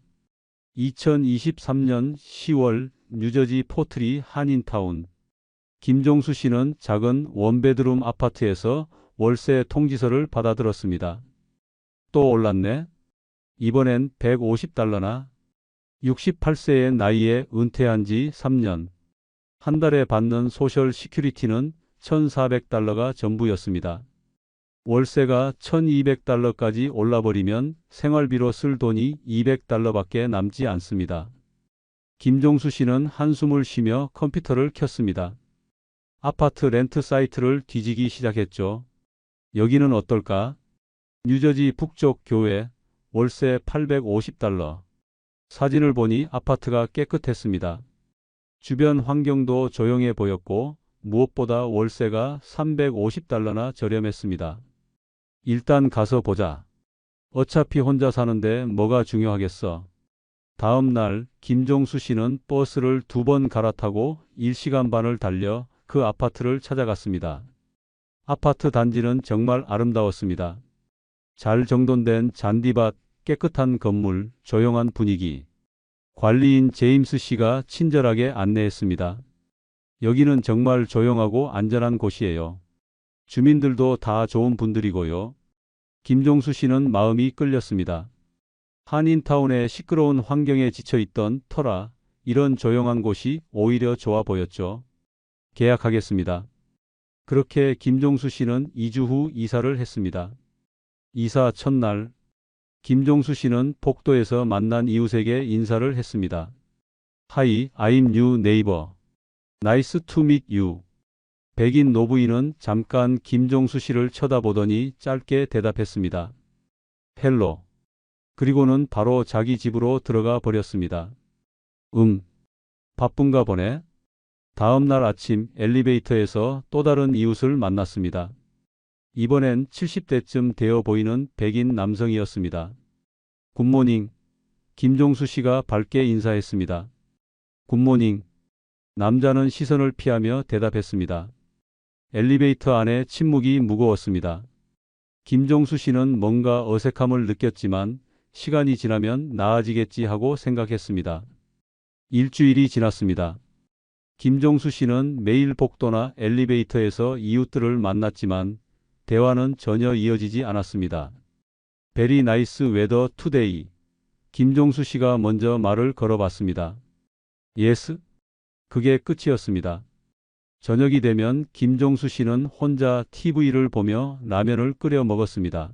B: 2023년 10월 뉴저지 포트리 한인타운. 김종수 씨는 작은 원베드룸 아파트에서 월세 통지서를 받아들었습니다. 또 올랐네? 이번엔 $150나? 68세의 나이에 은퇴한 지 3년. 한 달에 받는 소셜 시큐리티는 $1,400가 전부였습니다. 월세가 $1,200까지 올라버리면 생활비로 쓸 돈이 $200밖에 남지 않습니다. 김종수 씨는 한숨을 쉬며 컴퓨터를 켰습니다. 아파트 렌트 사이트를 뒤지기 시작했죠. 여기는 어떨까? 뉴저지 북쪽 교외, 월세 $850. 사진을 보니 아파트가 깨끗했습니다. 주변 환경도 조용해 보였고 무엇보다 월세가 $350나 저렴했습니다. 일단 가서 보자. 어차피 혼자 사는데 뭐가 중요하겠어. 다음 날 김종수 씨는 버스를 2번 갈아타고 1시간 반을 달려 그 아파트를 찾아갔습니다. 아파트 단지는 정말 아름다웠습니다. 잘 정돈된 잔디밭, 깨끗한 건물, 조용한 분위기. 관리인 제임스 씨가 친절하게 안내했습니다. 여기는 정말 조용하고 안전한 곳이에요. 주민들도 다 좋은 분들이고요. 김종수 씨는 마음이 끌렸습니다. 한인타운의 시끄러운 환경에 지쳐있던 터라 이런 조용한 곳이 오히려 좋아 보였죠. 계약하겠습니다. 그렇게 김종수 씨는 2주 후 이사를 했습니다. 이사 첫날, 김종수 씨는 복도에서 만난 이웃에게 인사를 했습니다. Hi, I'm new neighbor. Nice to meet you. 백인 노부인은 잠깐 김종수 씨를 쳐다보더니 짧게 대답했습니다. 헬로. 그리고는 바로 자기 집으로 들어가 버렸습니다. 바쁜가 보네. 다음 날 아침 엘리베이터에서 또 다른 이웃을 만났습니다. 이번엔 70대쯤 되어 보이는 백인 남성이었습니다. 굿모닝. 김종수 씨가 밝게 인사했습니다. 굿모닝. 남자는 시선을 피하며 대답했습니다. 엘리베이터 안에 침묵이 무거웠습니다. 김종수 씨는 뭔가 어색함을 느꼈지만 시간이 지나면 나아지겠지 하고 생각했습니다. 일주일이 지났습니다. 김종수 씨는 매일 복도나 엘리베이터에서 이웃들을 만났지만 대화는 전혀 이어지지 않았습니다. Very nice weather today. 김종수 씨가 먼저 말을 걸어봤습니다. Yes? 그게 끝이었습니다. 저녁이 되면 김종수 씨는 혼자 TV를 보며 라면을 끓여 먹었습니다.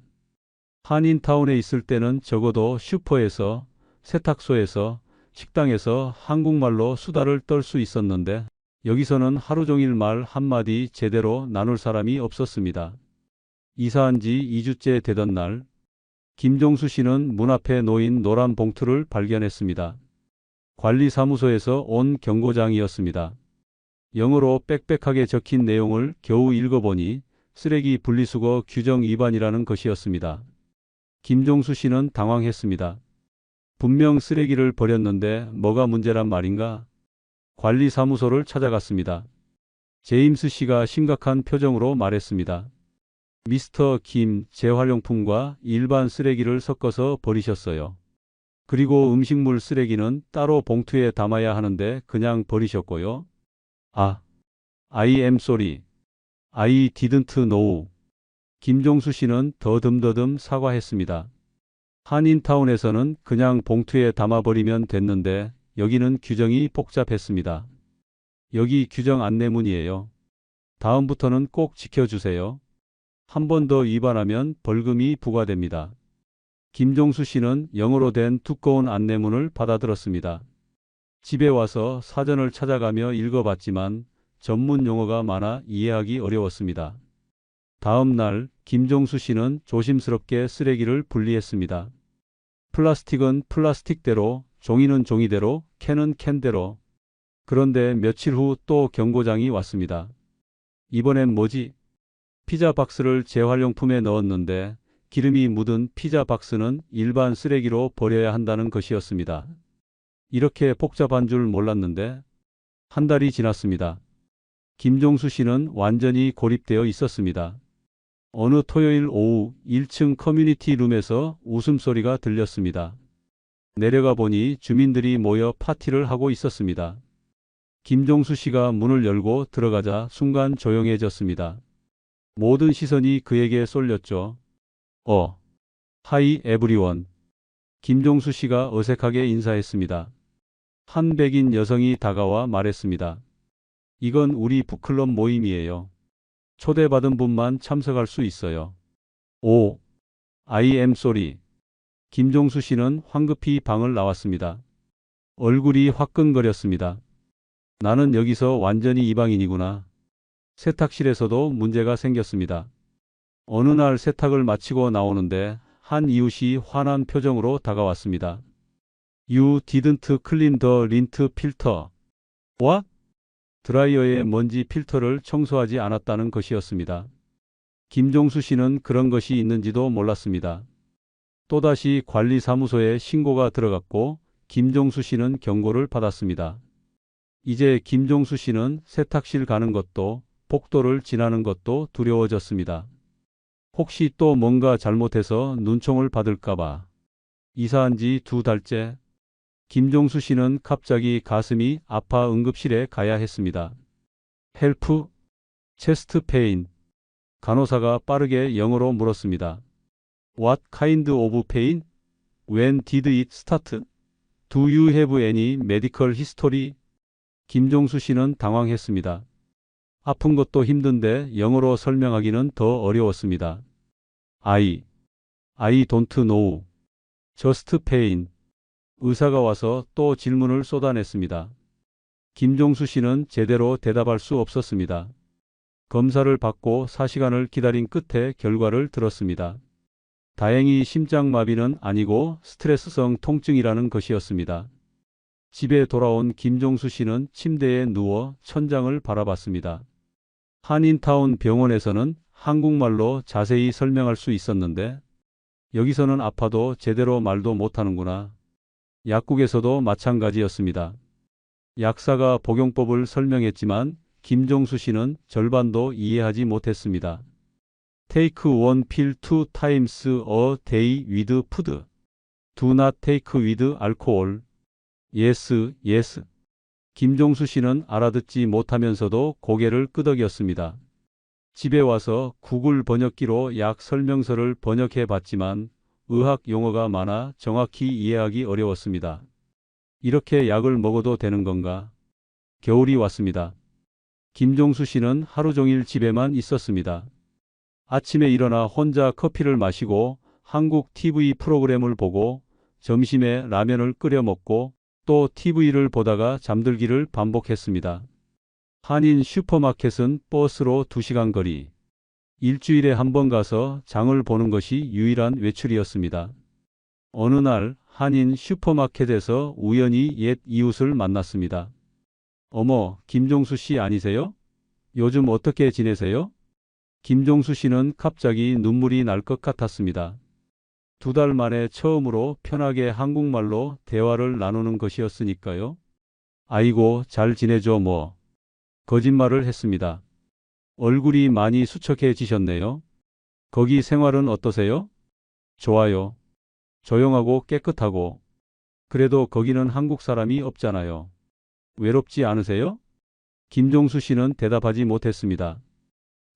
B: 한인타운에 있을 때는 적어도 슈퍼에서, 세탁소에서, 식당에서 한국말로 수다를 떨 수 있었는데 여기서는 하루 종일 말 한마디 제대로 나눌 사람이 없었습니다. 이사한 지 2주째 되던 날, 김종수 씨는 문 앞에 놓인 노란 봉투를 발견했습니다. 관리사무소에서 온 경고장이었습니다. 영어로 빽빽하게 적힌 내용을 겨우 읽어보니 쓰레기 분리수거 규정 위반이라는 것이었습니다. 김종수 씨는 당황했습니다. 분명 쓰레기를 버렸는데 뭐가 문제란 말인가? 관리사무소를 찾아갔습니다. 제임스 씨가 심각한 표정으로 말했습니다. 미스터 김, 재활용품과 일반 쓰레기를 섞어서 버리셨어요. 그리고 음식물 쓰레기는 따로 봉투에 담아야 하는데 그냥 버리셨고요. I am sorry. I didn't know. 김종수 씨는 더듬더듬 사과했습니다. 한인타운에서는 그냥 봉투에 담아버리면 됐는데 여기는 규정이 복잡했습니다. 여기 규정 안내문이에요. 다음부터는 꼭 지켜주세요. 한 번 더 위반하면 벌금이 부과됩니다. 김종수 씨는 영어로 된 두꺼운 안내문을 받아들었습니다. 집에 와서 사전을 찾아가며 읽어봤지만 전문 용어가 많아 이해하기 어려웠습니다. 다음 날 김종수 씨는 조심스럽게 쓰레기를 분리했습니다. 플라스틱은 플라스틱대로, 종이는 종이대로, 캔은 캔대로. 그런데 며칠 후 또 경고장이 왔습니다. 이번엔 뭐지? 피자 박스를 재활용품에 넣었는데 기름이 묻은 피자 박스는 일반 쓰레기로 버려야 한다는 것이었습니다. 이렇게 복잡한 줄 몰랐는데 한 달이 지났습니다. 김종수 씨는 완전히 고립되어 있었습니다. 어느 토요일 오후 1층 커뮤니티 룸에서 웃음소리가 들렸습니다. 내려가 보니 주민들이 모여 파티를 하고 있었습니다. 김종수 씨가 문을 열고 들어가자 순간 조용해졌습니다. 모든 시선이 그에게 쏠렸죠. 하이 에브리원. 김종수 씨가 어색하게 인사했습니다. 한 백인 여성이 다가와 말했습니다. 이건 우리 북클럽 모임이에요. 초대받은 분만 참석할 수 있어요. I am sorry. 김종수 씨는 황급히 방을 나왔습니다. 얼굴이 화끈거렸습니다. 나는 여기서 완전히 이방인이구나. 세탁실에서도 문제가 생겼습니다. 어느 날 세탁을 마치고 나오는데 한 이웃이 화난 표정으로 다가왔습니다. You didn't clean the lint filter. What? 드라이어의 먼지 필터를 청소하지 않았다는 것이었습니다. 김종수 씨는 그런 것이 있는지도 몰랐습니다. 또다시 관리사무소에 신고가 들어갔고 김종수 씨는 경고를 받았습니다. 이제 김종수 씨는 세탁실 가는 것도 복도를 지나는 것도 두려워졌습니다. 혹시 또 뭔가 잘못해서 눈총을 받을까봐. 이사한 지 2달째. 김종수 씨는 갑자기 가슴이 아파 응급실에 가야 했습니다. 헬프? 체스트 페인. 간호사가 빠르게 영어로 물었습니다. What kind of pain? When did it start? Do you have any medical history? 김종수 씨는 당황했습니다. 아픈 것도 힘든데 영어로 설명하기는 더 어려웠습니다. I don't know. Just pain. 의사가 와서 또 질문을 쏟아냈습니다. 김종수 씨는 제대로 대답할 수 없었습니다. 검사를 받고 4시간을 기다린 끝에 결과를 들었습니다. 다행히 심장마비는 아니고 스트레스성 통증이라는 것이었습니다. 집에 돌아온 김종수 씨는 침대에 누워 천장을 바라봤습니다. 한인타운 병원에서는 한국말로 자세히 설명할 수 있었는데 여기서는 아파도 제대로 말도 못하는구나. 약국에서도 마찬가지였습니다. 약사가 복용법을 설명했지만 김종수 씨는 절반도 이해하지 못했습니다. Take one pill 2 times a day with food. Do not take with alcohol. Yes, yes. 김종수 씨는 알아듣지 못하면서도 고개를 끄덕였습니다. 집에 와서 구글 번역기로 약 설명서를 번역해 봤지만 의학 용어가 많아 정확히 이해하기 어려웠습니다. 이렇게 약을 먹어도 되는 건가? 겨울이 왔습니다. 김종수 씨는 하루 종일 집에만 있었습니다. 아침에 일어나 혼자 커피를 마시고 한국 TV 프로그램을 보고 점심에 라면을 끓여 먹고 또 TV를 보다가 잠들기를 반복했습니다. 한인 슈퍼마켓은 버스로 2시간 거리. 일주일에 한 번 가서 장을 보는 것이 유일한 외출이었습니다. 어느 날 한인 슈퍼마켓에서 우연히 옛 이웃을 만났습니다. 어머, 김종수 씨 아니세요? 요즘 어떻게 지내세요? 김종수 씨는 갑자기 눈물이 날 것 같았습니다. 2달 만에 처음으로 편하게 한국말로 대화를 나누는 것이었으니까요. 아이고, 잘 지내죠 뭐. 거짓말을 했습니다. 얼굴이 많이 수척해지셨네요. 거기 생활은 어떠세요? 좋아요. 조용하고 깨끗하고. 그래도 거기는 한국 사람이 없잖아요. 외롭지 않으세요? 김종수 씨는 대답하지 못했습니다.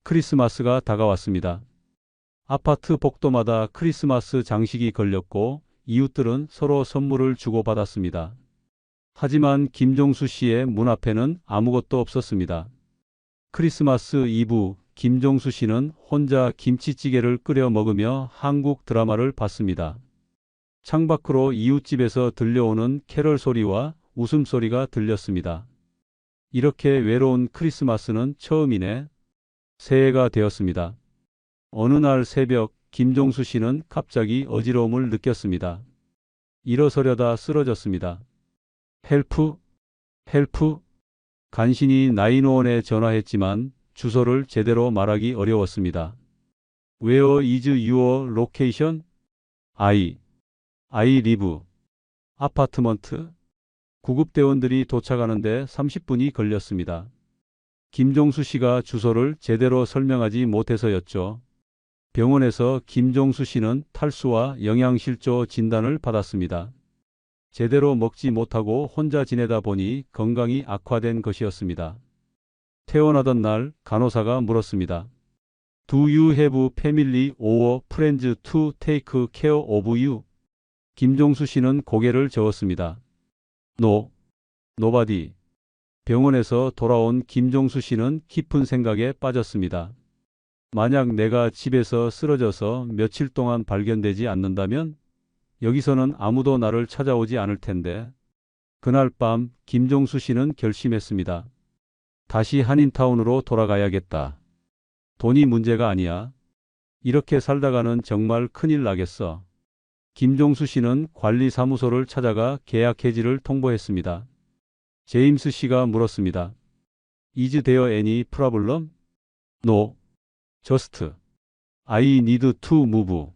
B: 크리스마스가 다가왔습니다. 아파트 복도마다 크리스마스 장식이 걸렸고 이웃들은 서로 선물을 주고받았습니다. 하지만 김종수 씨의 문 앞에는 아무것도 없었습니다. 크리스마스 이브, 김종수 씨는 혼자 김치찌개를 끓여 먹으며 한국 드라마를 봤습니다. 창밖으로 이웃집에서 들려오는 캐럴 소리와 웃음소리가 들렸습니다. 이렇게 외로운 크리스마스는 처음이네. 새해가 되었습니다. 어느 날 새벽 김종수 씨는 갑자기 어지러움을 느꼈습니다. 일어서려다 쓰러졌습니다. 헬프, 헬프. 간신히 911에 전화했지만 주소를 제대로 말하기 어려웠습니다. Where is your location? I live. 아파트먼트. 구급대원들이 도착하는데 30분이 걸렸습니다. 김종수 씨가 주소를 제대로 설명하지 못해서였죠. 병원에서 김종수 씨는 탈수와 영양실조 진단을 받았습니다. 제대로 먹지 못하고 혼자 지내다 보니 건강이 악화된 것이었습니다. 퇴원하던 날 간호사가 물었습니다. Do you have family or friends to take care of you? 김종수 씨는 고개를 저었습니다. No, nobody. 병원에서 돌아온 김종수 씨는 깊은 생각에 빠졌습니다. 만약 내가 집에서 쓰러져서 며칠 동안 발견되지 않는다면 여기서는 아무도 나를 찾아오지 않을 텐데. 그날 밤 김종수 씨는 결심했습니다. 다시 한인타운으로 돌아가야겠다. 돈이 문제가 아니야. 이렇게 살다가는 정말 큰일 나겠어. 김종수 씨는 관리사무소를 찾아가 계약 해지를 통보했습니다. 제임스 씨가 물었습니다. Is there any problem? No. Just. I need to move.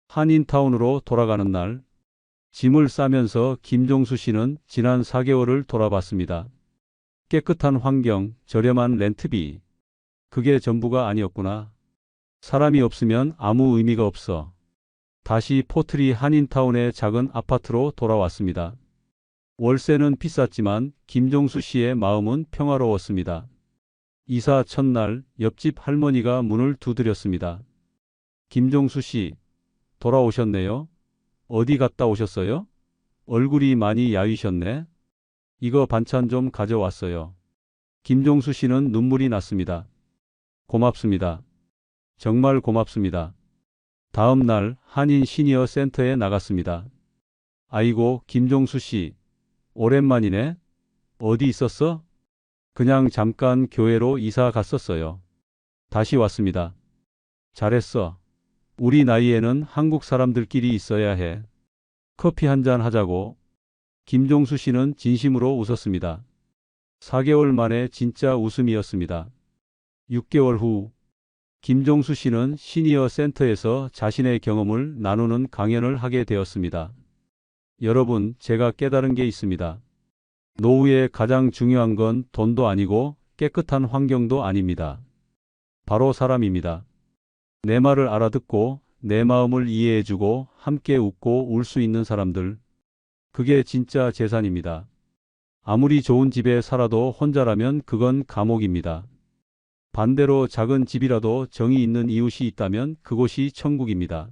B: 한인타운으로 돌아가는 날, 짐을 싸면서 김종수 씨는 지난 4개월을 돌아봤습니다. 깨끗한 환경, 저렴한 렌트비. 그게 전부가 아니었구나. 사람이 없으면 아무 의미가 없어. 다시 포트리 한인타운의 작은 아파트로 돌아왔습니다. 월세는 비쌌지만 김종수 씨의 마음은 평화로웠습니다. 이사 첫날 옆집 할머니가 문을 두드렸습니다. 김종수 씨, 돌아오셨네요. 어디 갔다 오셨어요? 얼굴이 많이 야위셨네. 이거 반찬 좀 가져왔어요. 김종수 씨는 눈물이 났습니다. 고맙습니다. 정말 고맙습니다. 다음 날 한인 시니어 센터에 나갔습니다. 아이고, 김종수 씨, 오랜만이네. 어디 있었어? 그냥 잠깐 교회로 이사 갔었어요. 다시 왔습니다. 잘했어. 우리 나이에는 한국 사람들끼리 있어야 해. 커피 한잔 하자고. 김종수 씨는 진심으로 웃었습니다. 4개월 만에 진짜 웃음이었습니다. 6개월 후, 김종수 씨는 시니어 센터에서 자신의 경험을 나누는 강연을 하게 되었습니다. 여러분, 제가 깨달은 게 있습니다. 노후에 가장 중요한 건 돈도 아니고 깨끗한 환경도 아닙니다. 바로 사람입니다. 내 말을 알아듣고 내 마음을 이해해주고 함께 웃고 울 수 있는 사람들. 그게 진짜 재산입니다. 아무리 좋은 집에 살아도 혼자라면 그건 감옥입니다. 반대로 작은 집이라도 정이 있는 이웃이 있다면 그곳이 천국입니다.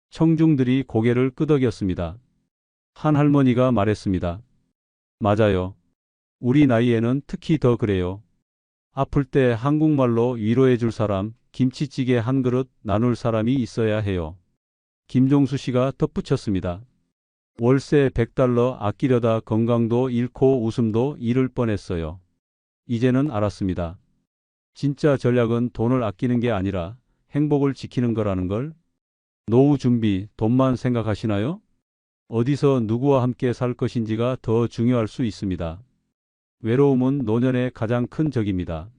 B: 청중들이 고개를 끄덕였습니다. 한 할머니가 말했습니다. 맞아요. 우리 나이에는 특히 더 그래요. 아플 때 한국말로 위로해 줄 사람, 김치찌개 한 그릇 나눌 사람이 있어야 해요. 김종수 씨가 덧붙였습니다. 월세 $100 아끼려다 건강도 잃고 웃음도 잃을 뻔했어요. 이제는 알았습니다. 진짜 전략은 돈을 아끼는 게 아니라 행복을 지키는 거라는 걸. 노후 준비, 돈만 생각하시나요? 어디서 누구와 함께 살 것인지가 더 중요할 수 있습니다. 외로움은 노년의 가장 큰 적입니다.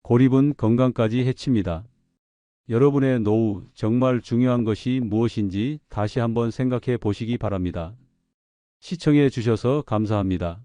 B: 고립은 건강까지 해칩니다. 여러분의 노후 정말 중요한 것이 무엇인지 다시 한번 생각해 보시기 바랍니다. 시청해 주셔서 감사합니다.